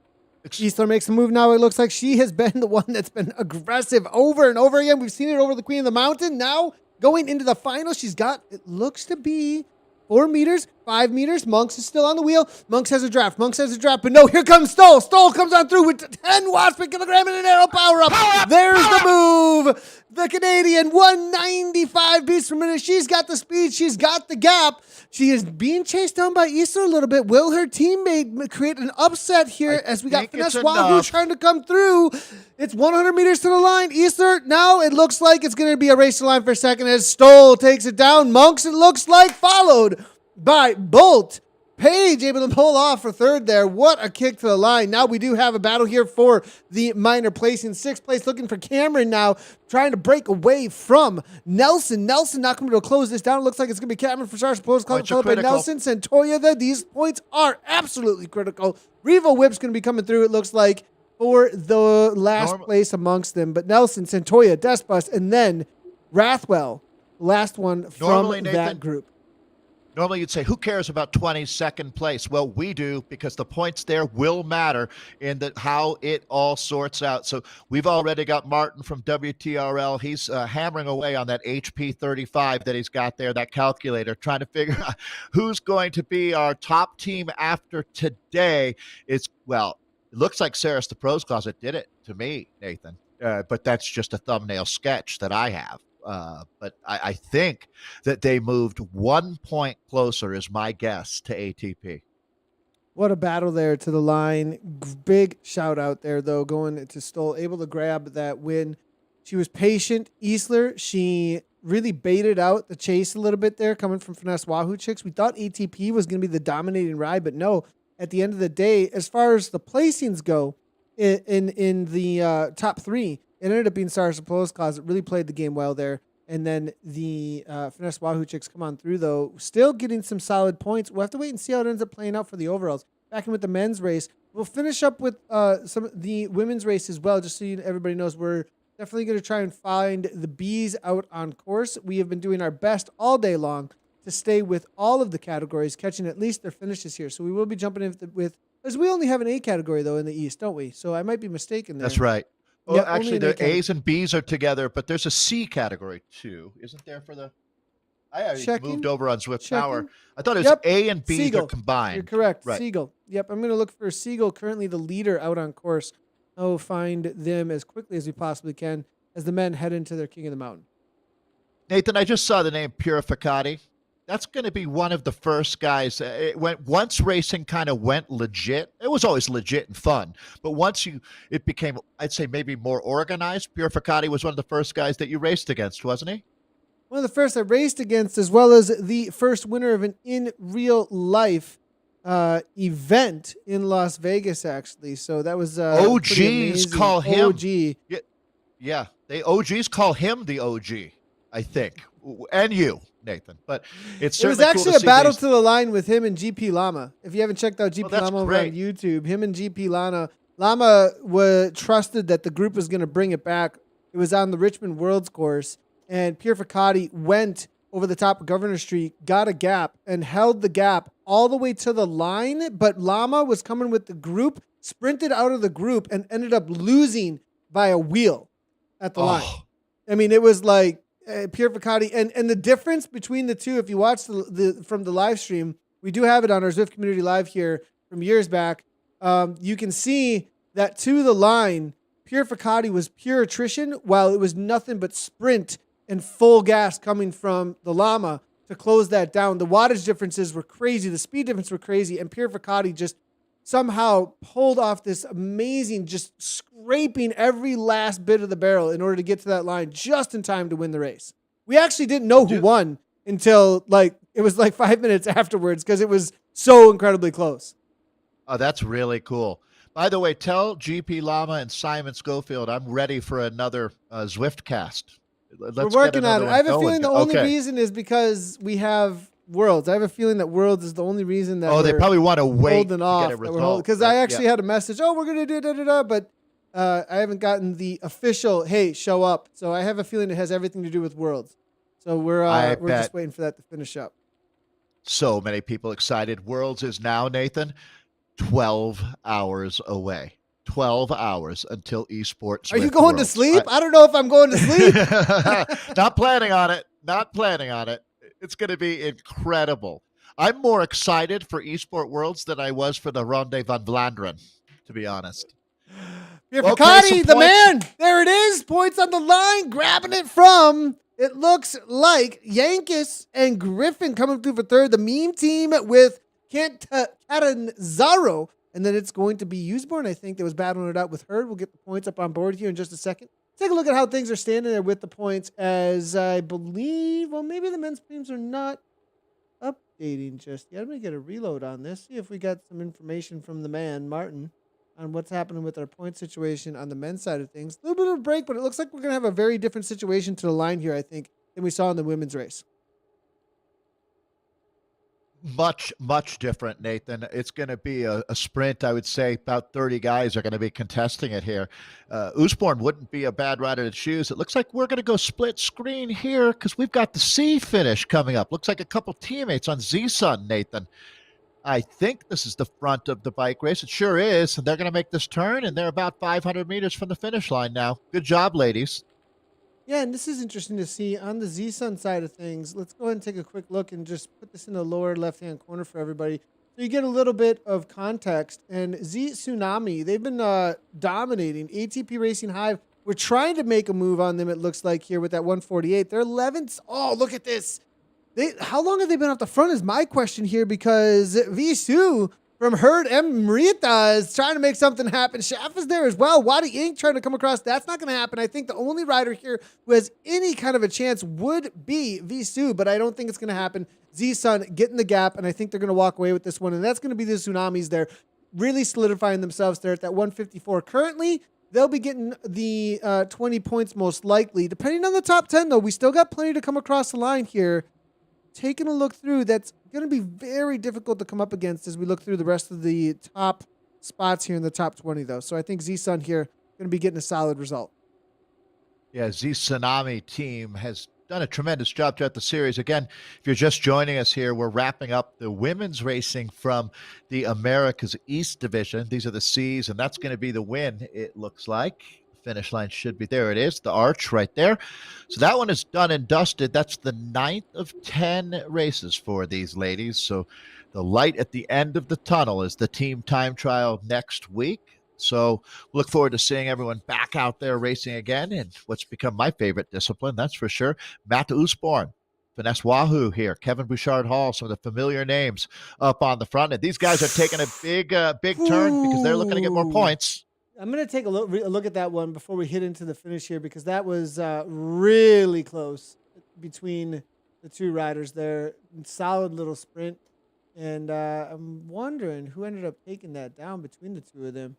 Eastler makes a move now. It looks like she has been the one that's been aggressive over and over again. We've seen it over the Queen of the Mountain. Now going into the final, she's got, it looks to be 4 meters, 5 meters. Monks is still on the wheel. Monks has a draft. But no, here comes Stoll. Stoll comes on through with 10 watts per kilogram and an arrow power up. There's the move. The Canadian 195 beats per minute. She's got the speed. She's got the gap. She is being chased down by Eastler a little bit. Will her teammate create an upset here as we got Finesse Wahoo trying to come through? It's 100 meters to the line. Eastler, now it looks like it's going to be a race to the line for a second as Stoll takes it down. Monks, it looks like, followed by Bolt. Page able to pull off for third there. What a kick to the line. Now we do have a battle here for the minor place. In sixth place, looking for Cameron now, trying to break away from Nelson. Nelson not coming to close this down. It looks like it's going to be Cameron for stars. Points by Nelson. Santoya, these points are absolutely critical. Revo Whip's going to be coming through, it looks like, for the last Norm- place amongst them. But Nelson, Santoya, Despus, and then Rathwell, last one from Normally, that Nathan, group. Normally, you'd say, who cares about 22nd place? Well, we do, because the points there will matter in how it all sorts out. So we've already got Martin from WTRL. He's hammering away on that HP 35 that he's got there, that calculator, trying to figure out who's going to be our top team after today. Well, it looks like Sarah's the Pros Closet did it to me, Nathan. But that's just a thumbnail sketch that I have. But I think that they moved 1 point closer, is my guess, to ATP. What a battle there to the line. Big shout out there, though, going to Stoll, able to grab that win. She was patient. Easler, she really baited out the chase a little bit there, coming from Finesse Wahoo Chicks. We thought ATP was going to be the dominating ride, but no. At the end of the day, as far as the placings go in the top three, it ended up being Stars Pros Closet. Really played the game well there. And then the Finesse Wahoo Chicks come on through, though, still getting some solid points. We'll have to wait and see how it ends up playing out for the overalls. Back in with the men's race. We'll finish up with some of the women's race as well, just so everybody knows we're definitely going to try and find the bees out on course. We have been doing our best all day long to stay with all of the categories, catching at least their finishes here. So we will be jumping in with, because we only have an A category, though, in the East, don't we? So I might be mistaken there. That's right. Well, Yeah, actually, only an A the A's and B's are together, but there's a C category too, isn't there? I moved over on Zwift Power. I thought it was A and B are combined. You're correct. Right. Siegel. Yep. I'm going to look for Siegel, currently the leader out on course. I'll find them as quickly as we possibly can as the men head into their King of the Mountain. Nathan, I just saw the name Purificati. That's going to be one of the first guys. Once racing kind of went legit. It was always legit and fun, but once it became, I'd say, maybe more organized. Purificati was one of the first guys that you raced against, wasn't he? One of the first I raced against, as well as the first winner of an in real life event in Las Vegas, actually. So that was OGs call him OG. Yeah, they OGs call him the OG, I think, and you, Nathan. But it was actually cool a battle to the line with him and GP Llama. If you haven't checked out GP Llama over on YouTube, him and GP Llama was trusted that the group was going to bring it back. It was on the Richmond Worlds course, and Purificati went over the top of Governor Street, got a gap, and held the gap all the way to the line. But Llama was coming with the group, sprinted out of the group, and ended up losing by a wheel at the line. I mean, it was like Purificati, and the difference between the two, if you watch from the live stream, we do have it on our Zwift Community Live here from years back. You can see that to the line, Purificati was pure attrition, while it was nothing but sprint and full gas coming from the Llama to close that down. The wattage differences were crazy. The speed difference were crazy. And Purificati just somehow pulled off this amazing, just scraping every last bit of the barrel in order to get to that line just in time to win the race. We actually didn't know who won until it was 5 minutes afterwards, because it was so incredibly close. Oh, that's really cool. By the way, tell GP Llama and Simon Schofield I'm ready for another Zwift cast. We're working on it. I have a feeling the only reason is because we have Worlds. I have a feeling that Worlds is the only reason that they probably want to wait to off, get a result. Because I actually had a message, we're going to do da-da-da, but I haven't gotten the official, hey, show up. So I have a feeling it has everything to do with Worlds. So we're just waiting for that to finish up. So many people excited. Worlds is now, Nathan, 12 hours away. 12 hours until esports. Are you going to sleep? I don't know if I'm going to sleep. Not planning on it. Not planning on it. It's going to be incredible. I'm more excited for Esport Worlds than I was for the Ronde van Vlaanderen, to be honest. Purificati, the man. There it is. Points on the line. Grabbing it from, it looks like, Yankees and Griffin coming through for third. The meme team with Catanzaro. And then it's going to be Usborne, I think, that was battling it out with Herd. We'll get the points up on board here in just a second. Take a look at how things are standing there with the points, as I believe, maybe the men's teams are not updating just yet. I'm going to get a reload on this, see if we got some information from the man, Martin, on what's happening with our point situation on the men's side of things. A little bit of a break, but it looks like we're going to have a very different situation to the line here, I think, than we saw in the women's race. Much different, Nathan. It's going to be a sprint. I would say about 30 guys are going to be contesting it here. Usborne wouldn't be a bad rider to choose. It looks like we're going to go split screen here because we've got the C finish coming up. Looks like a couple teammates on Z-Sun, Nathan. I think this is the front of the bike race. It sure is. And they're going to make this turn, and they're about 500 meters from the finish line now. Good job, ladies. Yeah, and this is interesting to see on the Z-Sun side of things. Let's go ahead and take a quick look and just put this in the lower left-hand corner for everybody. So you get a little bit of context. And Z Tsunami, they've been dominating. ATP Racing Hive, we're trying to make a move on them, it looks like, here with that 148. They're 11th. Oh, look at this. How long have they been off the front is my question here, because Visu from Herd M. Marita is trying to make something happen. Schaff is there as well. Wadi Inc. trying to come across. That's not going to happen. I think the only rider here who has any kind of a chance would be Visu, but I don't think it's going to happen. Z-Sun getting the gap, and I think they're going to walk away with this one, and that's going to be the Tsunamis there, really solidifying themselves there at that 154. Currently, they'll be getting the 20 points most likely. Depending on the top 10, though, we still got plenty to come across the line here. Taking a look through, that's going to be very difficult to come up against as we look through the rest of the top spots here in the top 20, though. So I think Z-Sun here going to be getting a solid result. Yeah, Z-Tsunami team has done a tremendous job throughout the series. Again, if you're just joining us here, we're wrapping up the women's racing from the Americas East Division. These are the C's, and that's going to be the win, it looks like. Finish line should be there. It is the arch right there. So that one is done and dusted. That's the 9th of 10 races for these ladies. So the light at the end of the tunnel is the team time trial next week. So look forward to seeing everyone back out there racing again in what's become my favorite discipline, that's for sure. Matt Usborne, Vanessa Wahoo here, Kevin Bouchard Hall, some of the familiar names up on the front. And these guys are taking a big turn because they're looking to get more points. I'm going to take a look at that one before we hit into the finish here, because that was really close between the two riders there. Solid little sprint. And I'm wondering who ended up taking that down between the two of them.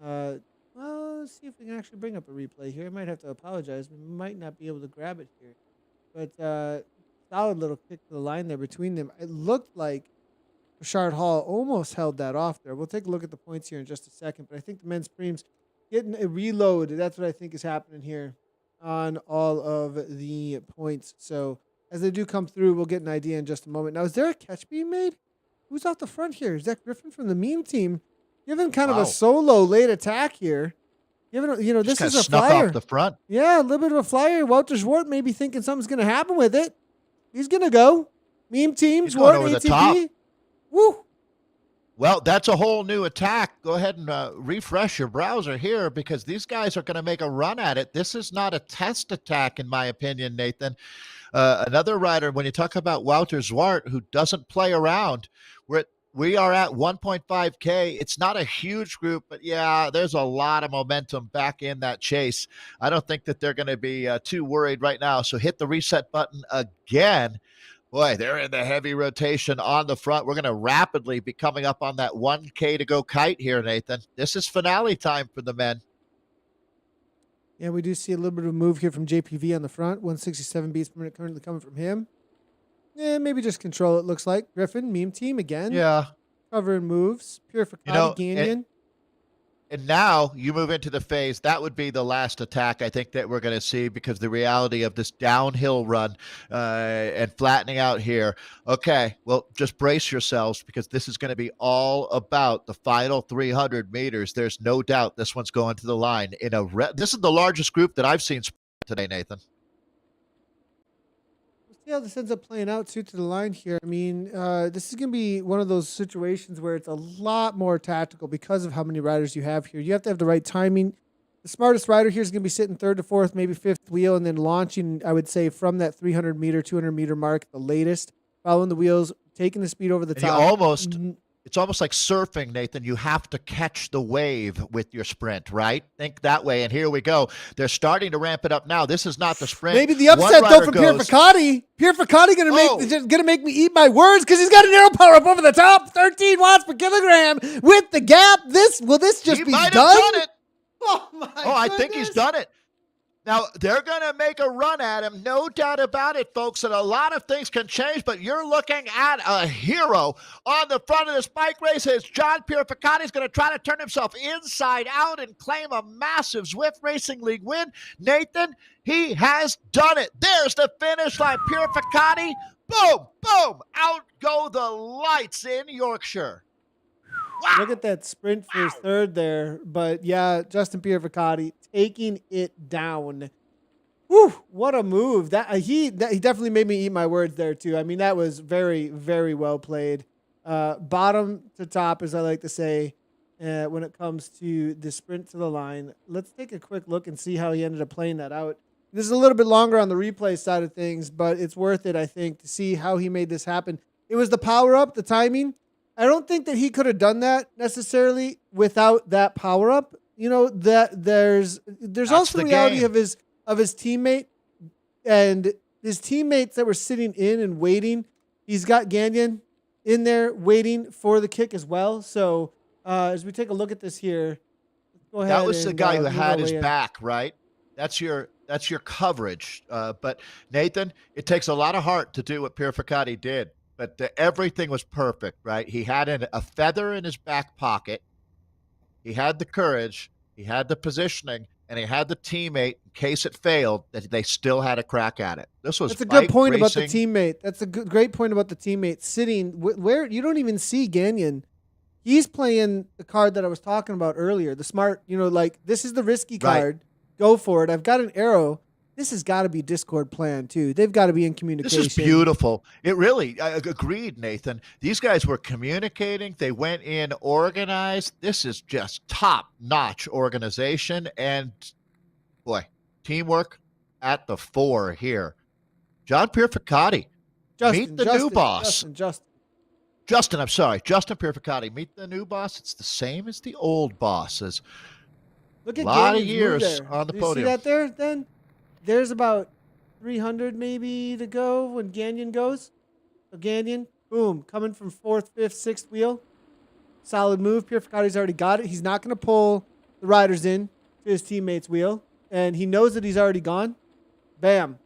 Well, let's see if we can actually bring up a replay here. I might have to apologize. We might not be able to grab it here. But solid little kick to the line there between them. It looked like Bouchard Hall almost held that off there. We'll take a look at the points here in just a second. But I think the men's preems getting a reload. That's what I think is happening here on all of the points. So as they do come through, we'll get an idea in just a moment. Now, is there a catch being made? Who's off the front here? Zach Griffin from the meme team. Giving kind of a solo late attack here. Giving, this is a flyer. Off the front. Yeah, a little bit of a flyer. Walter Zwart may be thinking something's going to happen with it. He's going to go. Meme team, Zwart, over ATP. the top. Woo. Well, that's a whole new attack. Go ahead and refresh your browser here, because these guys are going to make a run at it. This is not a test attack, in my opinion, Nathan. Another rider, when you talk about Wouter Zwart, who doesn't play around, we are at 1.5K. It's not a huge group, but yeah, there's a lot of momentum back in that chase. I don't think that they're going to be too worried right now. So hit the reset button again. Boy, they're in the heavy rotation on the front. We're going to rapidly be coming up on that 1K to go kite here, Nathan. This is finale time for the men. Yeah, we do see a little bit of a move here from JPV on the front. 167 beats per minute currently coming from him. Yeah, maybe just control, it looks like. Griffin, meme team again. Yeah. Covering moves. Purificati, Ganyan. And now you move into the phase. That would be the last attack I think that we're going to see, because the reality of this downhill run and flattening out here. Okay, well, just brace yourselves, because this is going to be all about the final 300 meters. There's no doubt this one's going to the line. This is the largest group that I've seen today, Nathan. How this ends up playing out too to the line here. I mean, this is going to be one of those situations where it's a lot more tactical because of how many riders you have here. You have to have the right timing. The smartest rider here is going to be sitting third to fourth, maybe fifth wheel, and then launching, I would say, from that 300 meter, 200 meter mark, the latest, following the wheels, taking the speed over the top. It's almost like surfing, Nathan. You have to catch the wave with your sprint, right? Think that way. And here we go. They're starting to ramp it up now. This is not the sprint. Maybe the upset, though, from Purificati. Purificati going to make me eat my words, because he's got an arrow power up over the top. 13 watts per kilogram with the gap. Will this just be done? Done it. Oh, my goodness. I think he's done it. Now, they're going to make a run at him, no doubt about it, folks, and a lot of things can change, but you're looking at a hero on the front of this bike race. As John Purificati is going to try to turn himself inside out and claim a massive Zwift Racing League win. Nathan, he has done it. There's the finish line. Purificati, boom, boom, out go the lights in Yorkshire. Wow. Look at that sprint for his third there. But yeah, Justin Purificati taking it down. Whew, what a move. He definitely made me eat my words there too. I mean, that was very, very well played. Bottom to top, as I like to say, when it comes to the sprint to the line. Let's take a quick look and see how he ended up playing that out. This is a little bit longer on the replay side of things, but it's worth it, I think, to see how he made this happen. It was the power up, the timing. I don't think that he could have done that necessarily without that power up. You know, that there's also the reality of his teammate and his teammates that were sitting in and waiting. He's got Gagnon in there waiting for the kick as well. So as we take a look at this here, let's go ahead. That was the guy who had his back, right? That's your coverage. But Nathan, it takes a lot of heart to do what Purificati did. But everything was perfect, right? He had a feather in his back pocket. He had the courage. He had the positioning. And he had the teammate, in case it failed, that they still had a crack at it. That's a good point about the teammate. That's a great point about the teammate sitting where you don't even see Gagnon. He's playing the card that I was talking about earlier, the smart, like this is the risky card. Go for it. I've got an arrow. This has got to be Discord plan too. They've got to be in communication. This is beautiful. It really, I agreed, Nathan. These guys were communicating. They went in organized. This is just top-notch organization. And, boy, teamwork at the fore here. John Purificati, meet the new boss. Justin, I'm sorry. Justin Purificati, meet the new boss. It's the same as the old bosses. Look at a lot of years on the podium. See that there, then? There's about 300 maybe to go when Gagnon goes. So Gagnon, boom, coming from 4th, 5th, 6th wheel. Solid move. Purificati's already got it. He's not going to pull the riders in to his teammate's wheel. And he knows that he's already gone. Bam.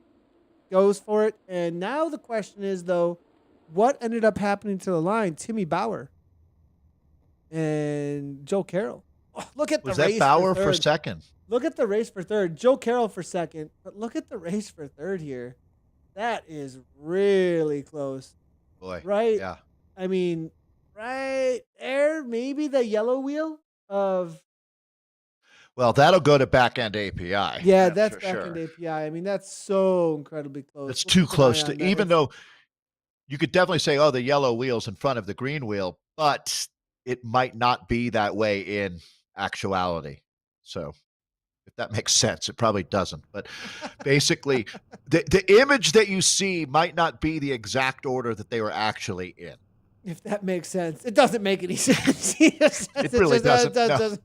Goes for it. And now the question is, though, what ended up happening to the line? Timmy Bauer and Joe Carroll. Oh, look at the race. Was that Bauer for second? Look at the race for third. Joe Carroll for second. But look at the race for third here. That is really close. Boy. Right? Yeah. I mean, right there, maybe the yellow wheel of... Well, that'll go to back-end API. Yeah, that's back-end API. I mean, that's so incredibly close. It's too close to... Even though you could definitely say, oh, the yellow wheel's in front of the green wheel, but it might not be that way in actuality. So... if that makes sense. It probably doesn't. But basically, the image that you see might not be the exact order that they were actually in. If that makes sense. It doesn't make any sense. It really doesn't. No.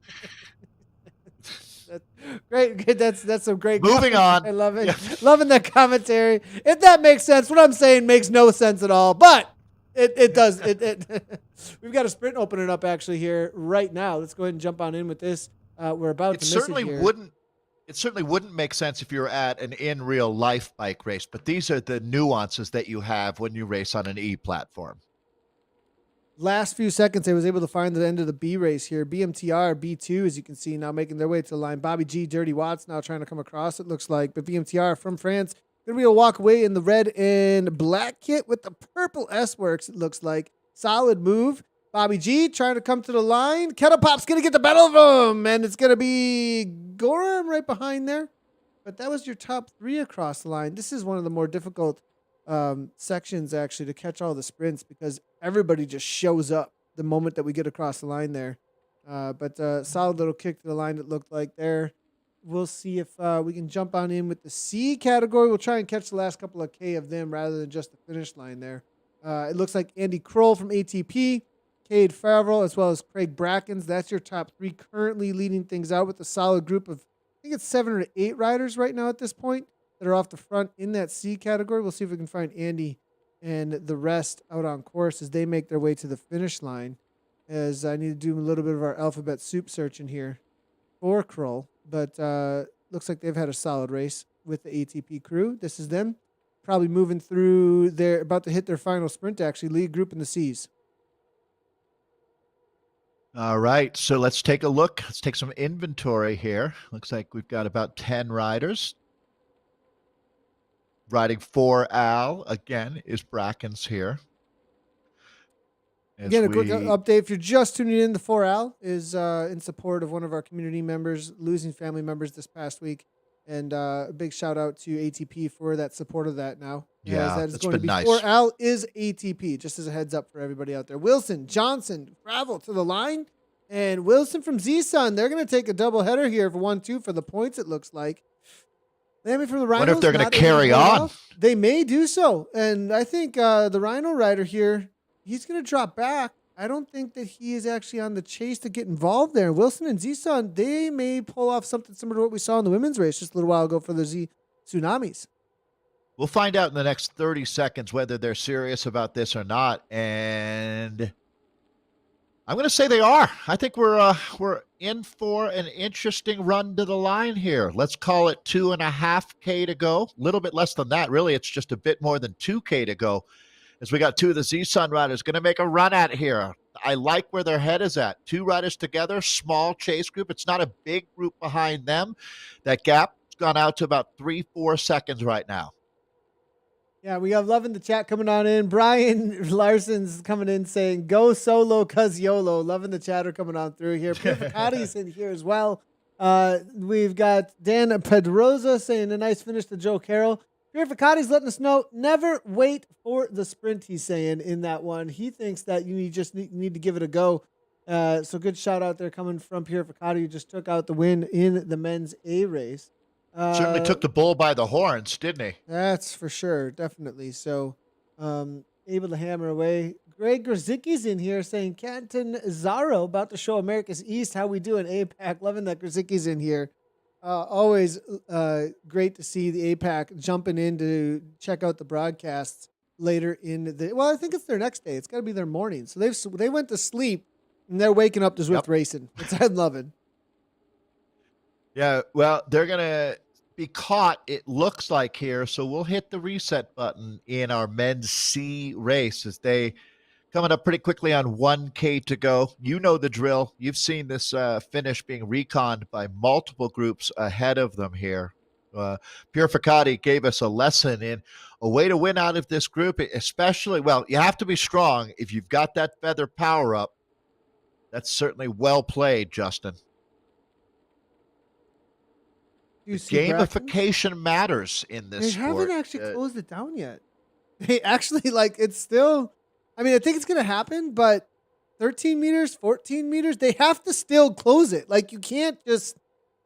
Great. That's some great Moving on. I love it. Yeah. Loving that commentary. If that makes sense, what I'm saying makes no sense at all. But it does. We've got a sprint opening up actually here right now. Let's go ahead and jump on in with this. We're about to miss it here. It certainly wouldn't make sense if you were at an in real life bike race, but these are the nuances that you have when you race on an e-platform. Last few seconds, I was able to find the end of the B race here. BMTR, B2, as you can see, now making their way to the line. Bobby G, Dirty Watts now trying to come across, it looks like. But BMTR from France, going to be able to walk away in the red and black kit with the purple S-Works, it looks like. Solid move. Bobby G trying to come to the line. Kettle Pop's going to get the better of him. And it's going to be Gorham right behind there. But that was your top three across the line. This is one of the more difficult sections, actually, to catch all the sprints because everybody just shows up the moment that we get across the line there. But solid little kick to the line, it looked like there. We'll see if we can jump on in with the C category. We'll try and catch the last couple of K of them rather than just the finish line there. It looks like Andy Kroll from ATP. Cade Favreau, as well as Craig Brackens. That's your top three currently leading things out with a solid group of, I think it's 7 or 8 riders right now at this point that are off the front in that C category. We'll see if we can find Andy and the rest out on course as they make their way to the finish line. As I need to do a little bit of our alphabet soup searching here for Kroll. But looks like they've had a solid race with the ATP crew. This is them probably moving through. They're about to hit their final sprint, actually, lead group in the C's. All right, so let's take a look. Let's take some inventory here. Looks like we've got about 10 riders. Riding for Al, again, is Brackens here. Again, a quick update. If you're just tuning in, the 4Al is in support of one of our community members losing family members this past week. And a big shout out to ATP for that support of that now. Yeah, that is that's going to been be nice. 4Al is ATP, just as a heads up for everybody out there. Wilson, Johnson, travel to the line. And Wilson from Z-Sun, they're going to take a double header here for 1-2 for the points, it looks like. Maybe from the Rhinos. Wonder if they're going to carry on. They may do so. And I think the Rhino rider here, he's going to drop back. I don't think that he is actually on the chase to get involved there. Wilson and Z-Sun, they may pull off something similar to what we saw in the women's race just a little while ago for the Z Tsunamis. We'll find out in the next 30 seconds whether they're serious about this or not. And I'm going to say they are. I think we're in for an interesting run to the line here. Let's call it 2.5K to go. A little bit less than that. Really, it's just a bit more than 2K to go. As we got two of the Z-Sun riders going to make a run at here. I like where their head is at. Two riders together, small chase group. It's not a big group behind them. That gap's gone out to about 3-4 seconds right now. Yeah, we have love in the chat coming on in. Brian Larson's coming in saying, go solo cuz YOLO. Loving the chatter coming on through here. Purificati's in here as well. We've got Dan Pedroza saying a nice finish to Joe Carroll. Purificati's letting us know, never wait for the sprint, he's saying in that one. He thinks that you just need to give it a go. So good shout out there coming from Purificati, who just took out the win in the men's A race. Certainly took the bull by the horns, didn't he? That's for sure, definitely. So able to hammer away. Greg Grzycki's in here saying, Canton Zaro about to show America's East how we do in APAC. Loving that Grzycki's in here. Always great to see the APAC jumping in to check out the broadcasts later in the. Well, I think it's their next day. It's got to be their morning. So they went to sleep and they're waking up to Zwift racing. Which I'm loving. Yeah, well, they're gonna be caught. It looks like here, so we'll hit the reset button in our men's C race as they. Coming up pretty quickly on 1K to go. You know the drill. You've seen this finish being reconned by multiple groups ahead of them here. Purificati gave us a lesson in a way to win out of this group, especially, well, you have to be strong. If you've got that feather power up, that's certainly well played, Justin. Gamification matters in this sport. They haven't actually closed it down yet. They actually, it's still... I mean, I think it's going to happen, but 13 meters, 14 meters, they have to still close it. You can't just,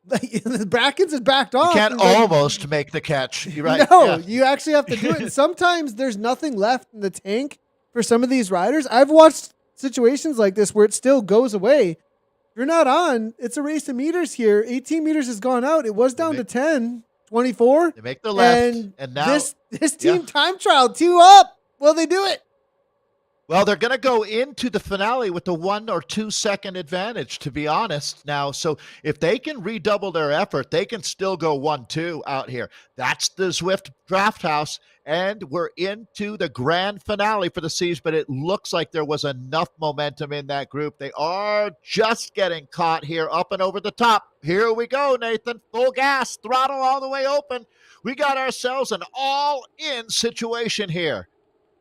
the Brackens is backed off. You can't almost make the catch. You're right. No, you actually have to do it. And sometimes there's nothing left in the tank for some of these riders. I've watched situations like this where it still goes away. If you're not on, it's a race of meters here. 18 meters has gone out. It was down to 10, 24. They make the left. And now this team time trial, 2 up. Will they do it? Well, they're going to go into the finale with the 1 or 2 second advantage, to be honest now. So if they can redouble their effort, they can still go 1-2 out here. That's the Zwift Draft House, and we're into the grand finale for the C's, but it looks like there was enough momentum in that group. They are just getting caught here up and over the top. Here we go, Nathan. Full gas, throttle all the way open. We got ourselves an all-in situation here.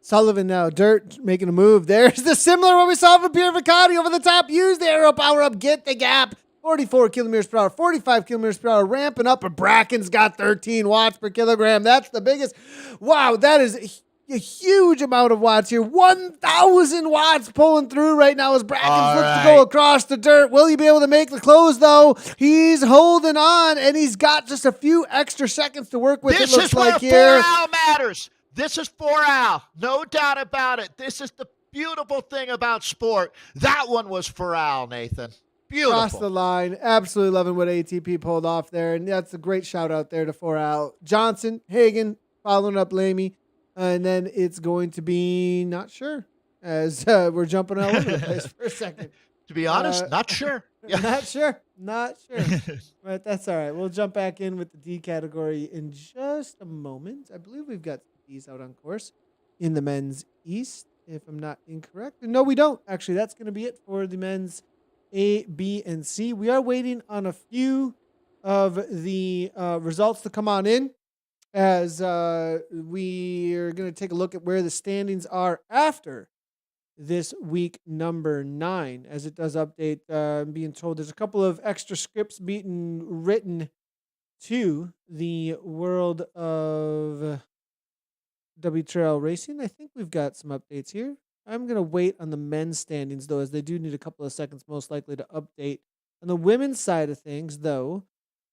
Sullivan now, Dirt making a move. There's the similar what we saw from Purificati over the top. Use the aero power up, get the gap. 44 kilometers per hour, 45 kilometers per hour, ramping up. But Bracken's got 13 watts per kilogram. That's the biggest. Wow, that is a huge amount of watts here. 1,000 watts pulling through right now as Bracken looks to go across the dirt. Will he be able to make the close, though? He's holding on, and he's got just a few extra seconds to work with. This is where 4Al matters. This is 4Al. No doubt about it. This is the beautiful thing about sport. That one was 4Al, Nathan. Beautiful. Across the line. Absolutely loving what ATP pulled off there. And that's a great shout out there to 4Al. Johnson, Hagen, following up Lamy. And then it's going to be not sure as we're jumping all over the place for a second. To be honest, not sure. Yeah. Not sure. But that's all right. We'll jump back in with the D category in just a moment. I believe we've got some D's out on course in the men's East, if I'm not incorrect. No, we don't. Actually, that's going to be it for the men's A, B, and C. We are waiting on a few of the results to come on in, as we are going to take a look at where the standings are after this week number 9, as it does update. I'm being told there's a couple of extra scripts being written to the world of WTRL racing. I think we've got some updates here. I'm going to wait on the men's standings, though, as they do need a couple of seconds most likely to update. On the women's side of things, though,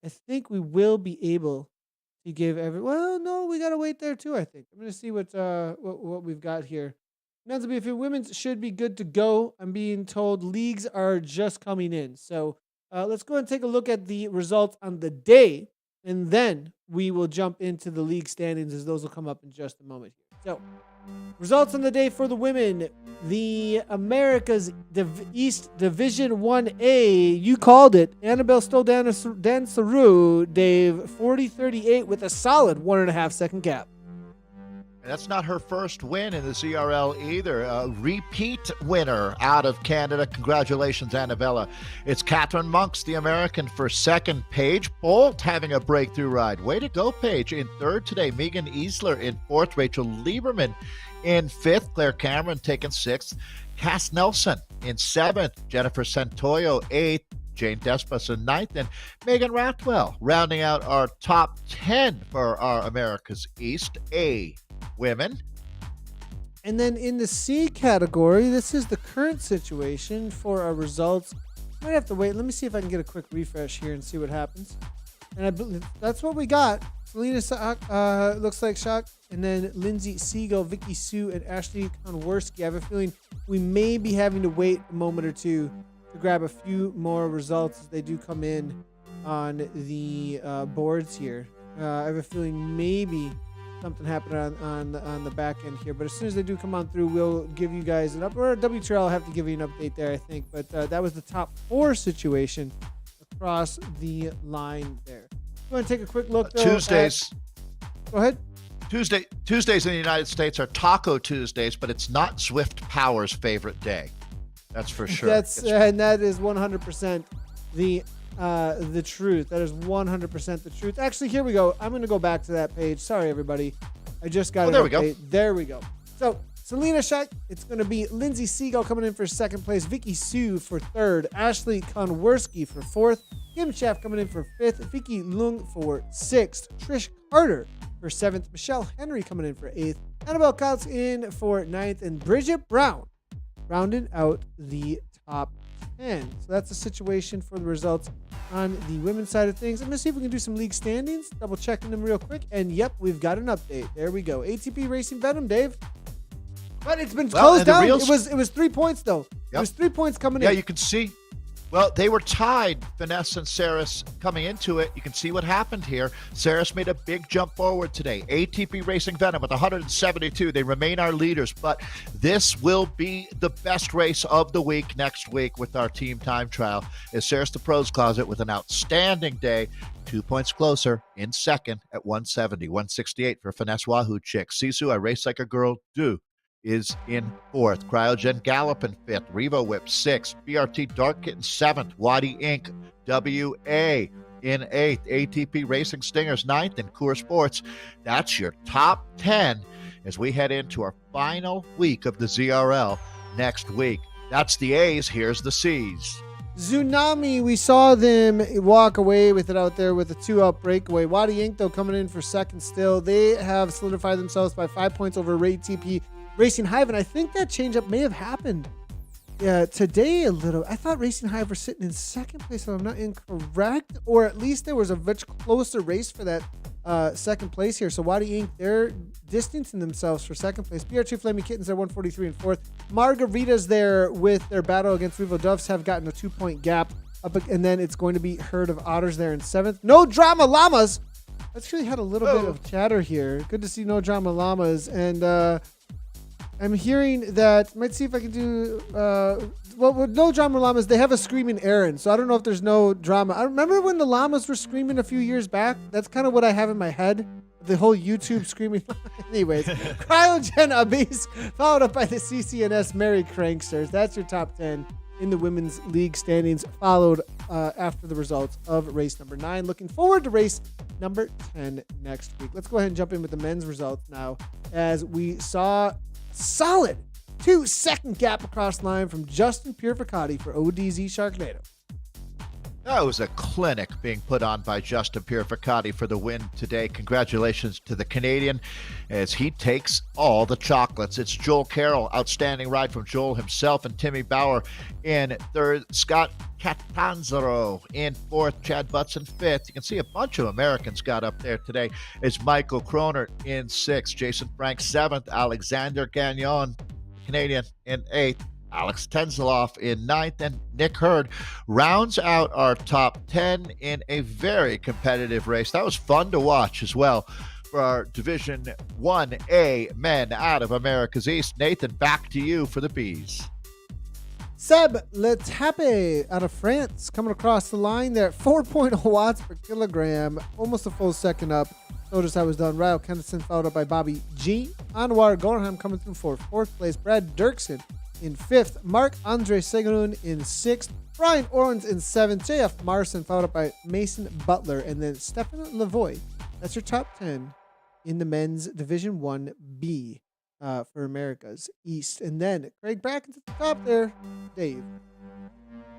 I think we will be able to give well, no, we got to wait there, too, I think. I'm going to see what we've got here. Men's will be a few. Women's should be good to go. I'm being told leagues are just coming in. So let's go and take a look at the results on the day, and then we will jump into the league standings, as those will come up in just a moment here. So, results on the day for the women. The America's East Division 1A, you called it. Annabelle Stoll-Dansereau, Dave, 40-38 with a solid 1.5 second gap. That's not her first win in the ZRL either. A repeat winner out of Canada. Congratulations, Annabella. It's Catherine Monks, the American, for second. Paige Bolt having a breakthrough ride. Way to go, Paige. In third today, Megan Easler in fourth. Rachel Lieberman in fifth. Claire Cameron taking sixth. Cass Nelson in seventh. Jennifer Santoyo eighth. Jane Despas in ninth, and Megan Ratwell rounding out our top 10 for our America's East A women. And then in the C category, this is the current situation for our results. Might have to wait. Let me see if I can get a quick refresh here and see what happens. And I believe that's what we got. Selena looks like Shock, and then Lindsay Siegel, Vicky Sue, and Ashley Konworski. I have a feeling we may be having to wait a moment or two to grab a few more results as they do come in on the boards here. I have a feeling maybe something happened on the back end here, but as soon as they do come on through, we'll give you guys an update. Or WTRL will have to give you an update there, I think. But that was the top 4 situation across the line there. Go ahead and take a quick look, though. Tuesdays. Go ahead. Tuesdays in the United States are Taco Tuesdays, but it's not Zwift Power's favorite day. That's for sure. And that is 100% the truth. That is 100% the truth. Actually, here we go. I'm going to go back to that page. Sorry, everybody. I just got it. There we go. There we go. So, Selena Shack, it's going to be Lindsay Siegel coming in for second place, Vicky Sue for third, Ashley Konworski for fourth, Kim Schaff coming in for fifth, Vicky Lung for sixth, Trish Carter for seventh, Michelle Henry coming in for eighth, Annabelle Kautz in for ninth, and Bridget Brown rounding out the top 10. So that's the situation for the results on the women's side of things. I'm going to see if we can do some league standings, double checking them real quick. And yep, we've got an update. There we go. ATP Racing Venom, Dave. But it's been closed down. It was 3 points, though. Yep. It was 3 points coming in. Yeah, you can see. Well, they were tied, Vanessa and Saris, coming into it. You can see what happened here. Saris made a big jump forward today. ATP Racing Venom with 172. They remain our leaders, but this will be the best race of the week next week with our team time trial. Is Saris the Pros Closet with an outstanding day. 2 points closer in second at 170. 168 for Finesse Wahoo Chick. Sisu, I Race Like a Girl, Do is in fourth. Cryogen Gallop in fifth. Revo Whip sixth. BRT Dark Kitten seventh. Wadi Inc. WA in eighth. ATP Racing Stingers ninth. And Coors Sports. That's your top 10 as we head into our final week of the ZRL next week. That's the A's. Here's the C's. Tsunami, we saw them walk away with it out there with a 2-out breakaway. Wadi Inc., though, coming in for second still. They have solidified themselves by 5 points over ATP Racing Hive, and I think that changeup may have happened today a little. I thought Racing Hive were sitting in second place, if I'm not incorrect, or at least there was a much closer race for that second place here. So Wadi Inc., they're distancing themselves for second place. BR2 Flaming Kittens are 143 and fourth. Margaritas there with their battle against Revo Doves have gotten a 2-point gap up, and then it's going to be Herd of Otters there in seventh. No Drama Llamas. Actually had a little bit of chatter here. Good to see No Drama Llamas. And I'm hearing that. Might see if I can do. Well, with no drama llamas, they have a screaming Aaron. So I don't know if there's no drama. I remember when the llamas were screaming a few years back. That's kind of what I have in my head. The whole YouTube screaming. Anyways, Cryogen Abyss, followed up by the CCNS Merry Cranksters. That's your top 10 in the women's league standings, followed after the results of race number 9. Looking forward to race number 10 next week. Let's go ahead and jump in with the men's results now, as we saw solid 2-second gap across the line from Justin Purificati for ODZ Sharknado. That was a clinic being put on by Justin Purificati for the win today. Congratulations to the Canadian as he takes all the chocolates. It's Joel Carroll, outstanding ride from Joel himself, and Timmy Bauer in third. Scott Catanzaro in fourth. Chad Butts in fifth. You can see a bunch of Americans got up there today. It's Michael Kroner in sixth. Jason Frank seventh. Alexander Gagnon, Canadian, in eighth. Alex Tenzeloff in ninth, and Nick Hurd rounds out our top 10 in a very competitive race. That was fun to watch as well for our Division 1A men out of America's East. Nathan, back to you for the Bees. Seb Letape out of France coming across the line there at 4.0 watts per kilogram, almost a full second up. Notice how it was done. Ryle Kennison followed up by Bobby G. Anwar Gorham coming through for fourth place. Brad Dirksen in fifth. Marc-Andre Segoun in sixth. Brian Orens in seventh. JF Marson followed up by Mason Butler. And then Stefan Lavoie. That's your top 10 in the men's Division 1B for America's East. And then Craig Bracken's at the top there. Dave.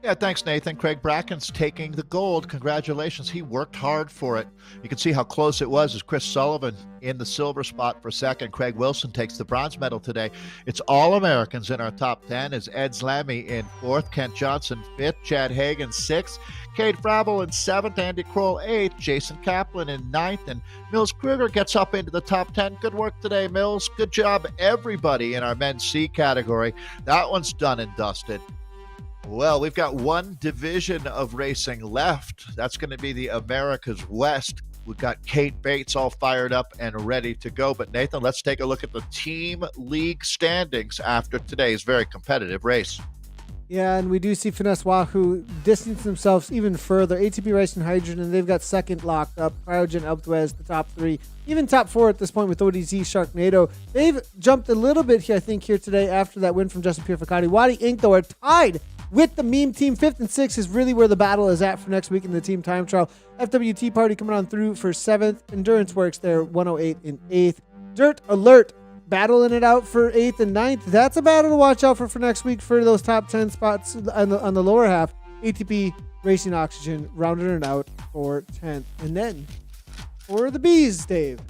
Yeah, thanks, Nathan. Craig Bracken's taking the gold. Congratulations. He worked hard for it. You can see how close it was as Chris Sullivan in the silver spot for second. Craig Wilson takes the bronze medal today. It's all Americans in our top 10 as Ed Slammy in fourth, Kent Johnson fifth, Chad Hagan sixth, Cade Frabel in seventh, Andy Kroll eighth, Jason Kaplan in ninth, and Mills Kruger gets up into the top 10. Good work today, Mills. Good job, everybody in our men's C category. That one's done and dusted. Well, we've got one division of racing left. That's going to be the America's West. We've got Kate Bates all fired up and ready to go. But Nathan, let's take a look at the team league standings after today's very competitive race. Yeah, and we do see Finesse Wahoo distance themselves even further. ATP Racing Hydrogen, they've got second locked up. Cryogen Elptwez, the top 3. Even top 4 at this point with ODZ Sharknado. They've jumped a little bit here, I think, here today after that win from Justin Purificati. Wadi Inc., though, are tied with the meme team. 5th and 6th is really where the battle is at for next week in the team time trial. FWT Party coming on through for 7th. Endurance Works there, 108 in 8th. Dirt Alert battling it out for 8th and 9th. That's a battle to watch out for next week for those top 10 spots on the lower half. ATP Racing Oxygen rounded it out for 10th. And then for the Bees, Dave.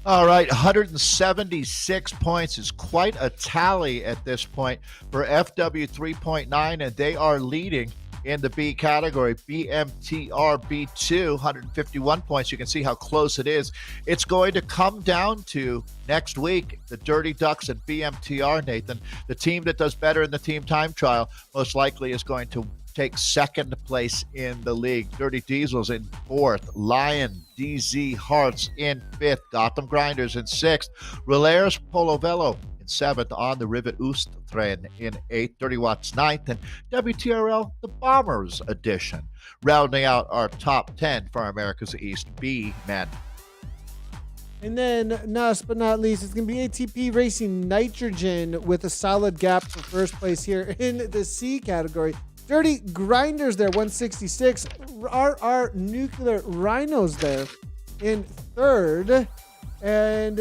All right, 176 points is quite a tally at this point for FW 3.9, and they are leading in the B category. BMTR B2, 151 points. You can see how close it is. It's going to come down to next week, the Dirty Ducks and BMTR, Nathan. The team that does better in the team time trial most likely is going to take second place in the league. Dirty Diesels in 4th, Lion DZ Hearts in 5th, Gotham Grinders in 6th, Relares Polovello in 7th, On the Rivet Oosttrain in 8th, 30 Watts 9th, and WTRL the Bombers edition, rounding out our top 10 for America's East B men. And then, last but not least, it's going to be ATP Racing Nitrogen with a solid gap for first place here in the C category. Dirty Grinders there, 166. RR Nuclear Rhinos there in 3rd. And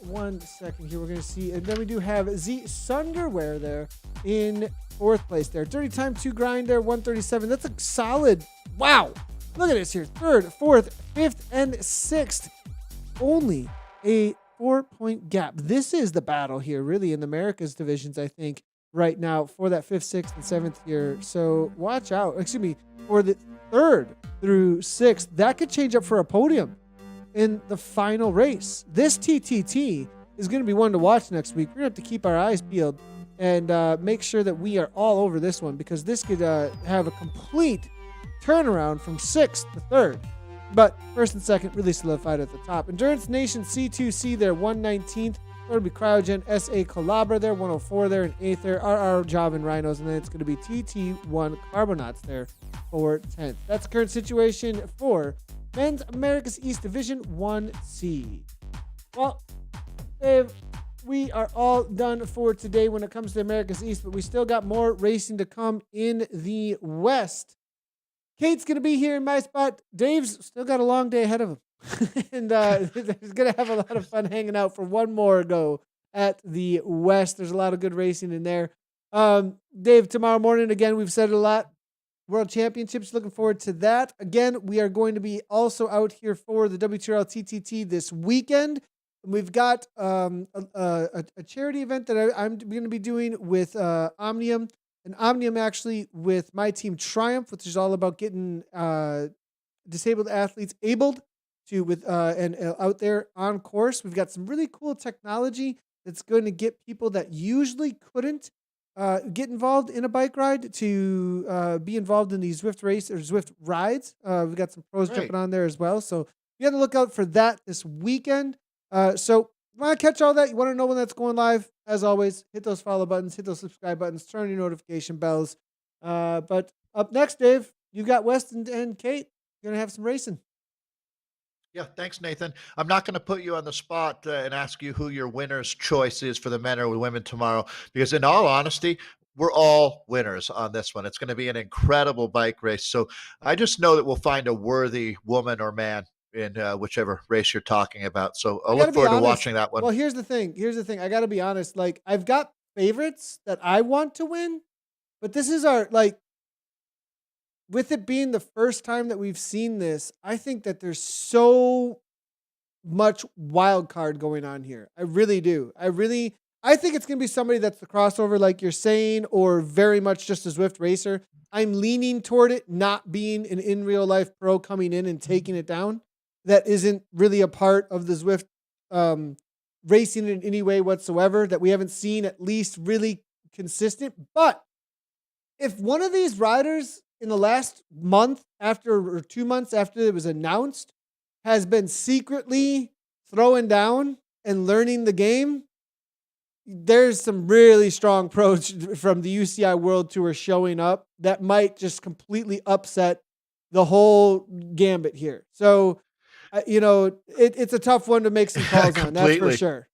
1 second here, we're going to see. And then we do have Z Sunderwear there in 4th place there. Dirty Time 2 Grind there, 137. That's a solid, wow. Look at this here. 3rd, 4th, 5th, and 6th. Only a 4-point gap. This is the battle here, really, in the Americas divisions, I think, right now for that 5th, 6th, and 7th here. So watch out. Excuse me, for the 3rd through 6th. That could change up for a podium in the final race. This TTT is going to be one to watch next week. We're going to have to keep our eyes peeled and make sure that we are all over this one, because this could have a complete turnaround from 6th to 3rd. But 1st and 2nd really solidified at the top. Endurance Nation C2C there, 119th. It'll be Cryogen, SA Calabra there, 104 there, and 8th there, RR Javan Rhinos, and then it's going to be TT1 Carbonauts there for 10th. That's the current situation for Men's America's East Division 1C. Well, Dave, we are all done for today when it comes to America's East, but we still got more racing to come in the West. Kate's going to be here in my spot. Dave's still got a long day ahead of him. And he's going to have a lot of fun hanging out for one more go at the West. There's a lot of good racing in there. Dave, tomorrow morning, again, we've said it a lot. World Championships, looking forward to that. Again, we are going to be also out here for the WTRL TTT this weekend. We've got a charity event that I'm going to be doing with Omnium. And Omnium actually with my team Triumph, which is all about getting disabled athletes abled to out there on course. We've got some really cool technology that's going to get people that usually couldn't get involved in a bike ride to be involved in these Zwift race or Zwift rides. We've got some pros jumping on there as well. So you got to look out for that this weekend. So you want to catch all that? You want to know when that's going live? As always, hit those follow buttons, hit those subscribe buttons, turn on your notification bells. But up next, Dave, you've got Weston and Kate. You're going to have some racing. Yeah, thanks, Nathan. I'm not going to put you on the spot and ask you who your winner's choice is for the men or women tomorrow, because in all honesty, we're all winners on this one. It's going to be an incredible bike race. So I just know that we'll find a worthy woman or man in whichever race you're talking about. So I'll look forward to watching that one. Well, here's the thing. I got to be honest. Like, I've got favorites that I want to win, but this is with it being the first time that we've seen this, I think that there's so much wild card going on here. I really do. I think it's going to be somebody that's the crossover, like you're saying, or very much just a Zwift racer. I'm leaning toward it not being an in real life pro coming in and taking it down. That isn't really a part of the Zwift racing in any way whatsoever, that we haven't seen at least really consistent. But if one of these riders in the last month or 2 months after it was announced has been secretly throwing down and learning the game, there's some really strong pros from the UCI World Tour showing up that might just completely upset the whole gambit here. So, it's a tough one to make some calls on. That's for sure.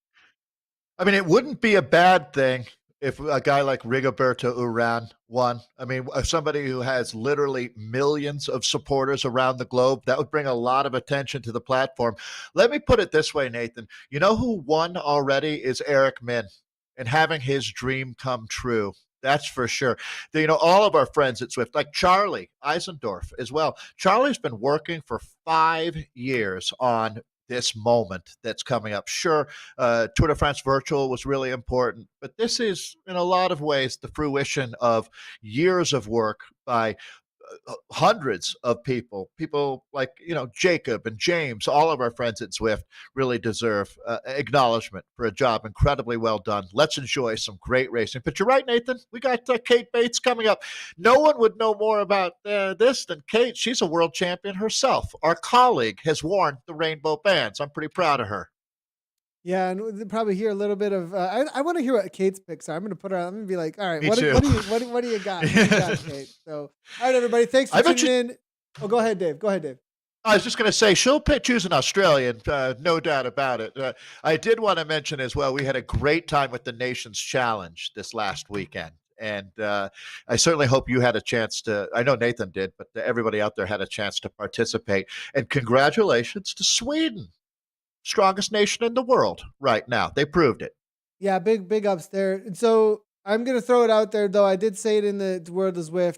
I mean, it wouldn't be a bad thing if a guy like Rigoberto Urán won. I mean, somebody who has literally millions of supporters around the globe, that would bring a lot of attention to the platform. Let me put it this way, Nathan. You know who won already is Eric Min, and having his dream come true. That's for sure. All of our friends at Zwift, like Charlie Eisendorf as well. Charlie's been working for 5 years on this moment that's coming up. Sure, Tour de France Virtual was really important, but this is, in a lot of ways, the fruition of years of work by hundreds of people like, Jacob and James. All of our friends at Zwift really deserve acknowledgement for a job incredibly well done. Let's enjoy some great racing. But you're right, Nathan. We got Kate Bates coming up. No one would know more about this than Kate. She's a world champion herself. Our colleague has worn the rainbow bands. I'm pretty proud of her. Yeah, and we'll probably hear a little bit of. I want to hear what Kate's picks are. I'm going to put her on. I'm going to be like, all right, what do you got? What do you got, Kate? So, all right, everybody, thanks for tuning in. Oh, go ahead, Dave. I was just going to say, she'll choose an Australian, no doubt about it. I did want to mention as well, we had a great time with the Nations Challenge this last weekend. And I certainly hope you had a chance to, I know Nathan did, but everybody out there had a chance to participate. And congratulations to Sweden. Strongest nation in the world right now. They proved it. Yeah, big ups there. And so I'm going to throw it out there, though. I did say it in the World of Zwift.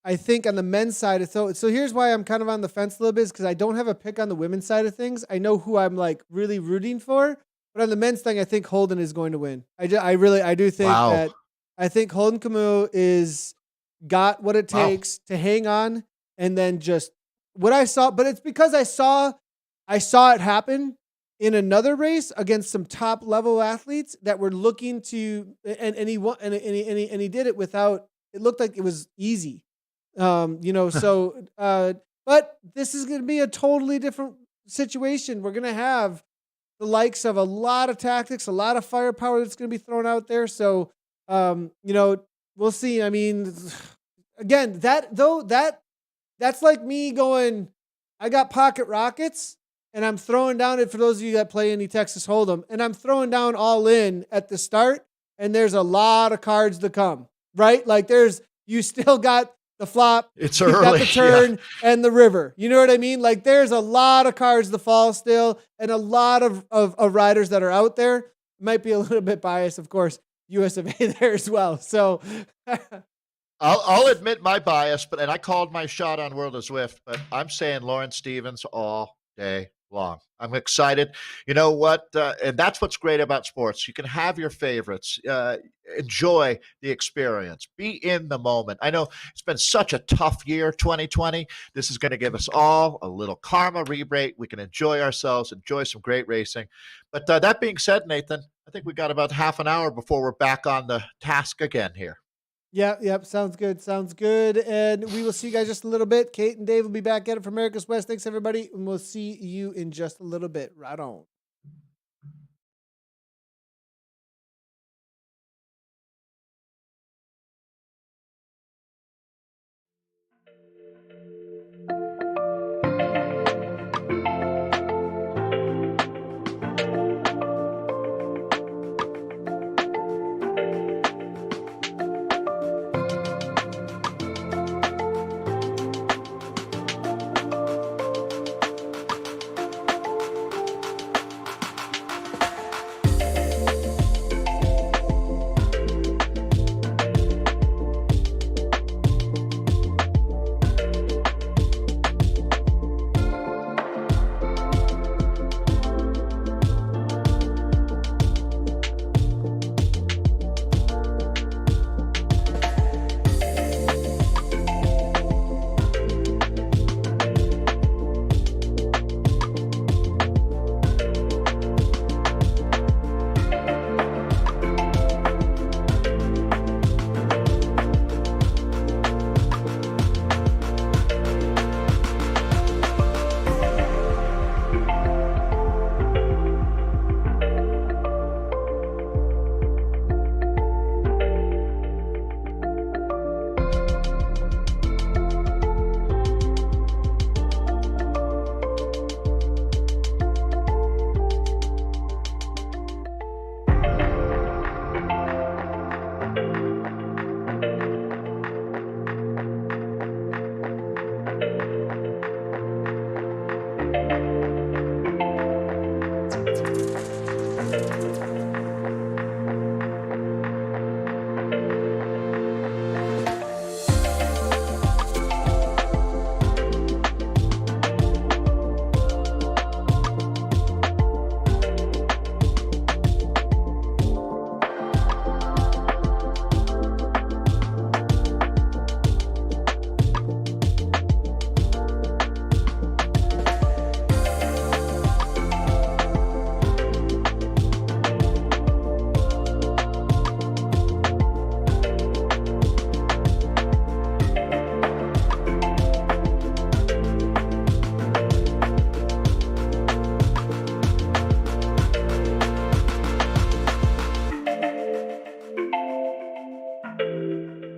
I think on the men's side, so here's why I'm kind of on the fence a little bit, is because I don't have a pick on the women's side of things. I know who I'm like really rooting for, but on the men's thing, I think Holden is going to win. I do think that I think Holden Camus is got what it takes to hang on, and then just what I saw, but it's because I saw it happen in another race against some top level athletes that were looking to, and he won, and he did it without. It looked like it was easy, So, but this is going to be a totally different situation. We're going to have the likes of a lot of tactics, a lot of firepower that's going to be thrown out there. So, you know, we'll see. I mean, again, that's like me going, I got pocket rockets and I'm throwing down it for those of you that play any Texas Hold'em, and I'm throwing down all in at the start, and there's a lot of cards to come, right? Like you still got the flop, It's you've got early. the turn and the river. You know what I mean? Like there's a lot of cards to fall still, and a lot of riders that are out there. Might be a little bit biased, of course, US of A there as well. So I'll admit my bias, and I called my shot on World of Zwift, but I'm saying Lawrence Stevens all day long. I'm excited. You know what? And that's what's great about sports. You can have your favorites, enjoy the experience, be in the moment. I know it's been such a tough year, 2020. This is going to give us all a little karma rebate. We can enjoy ourselves, enjoy some great racing. But that being said, Nathan, I think we got about half an hour before we're back on the task again here. Yep. Sounds good. Sounds good. And we will see you guys just a little bit. Kate and Dave will be back at it for America's West. Thanks, everybody. And we'll see you in just a little bit. Right on.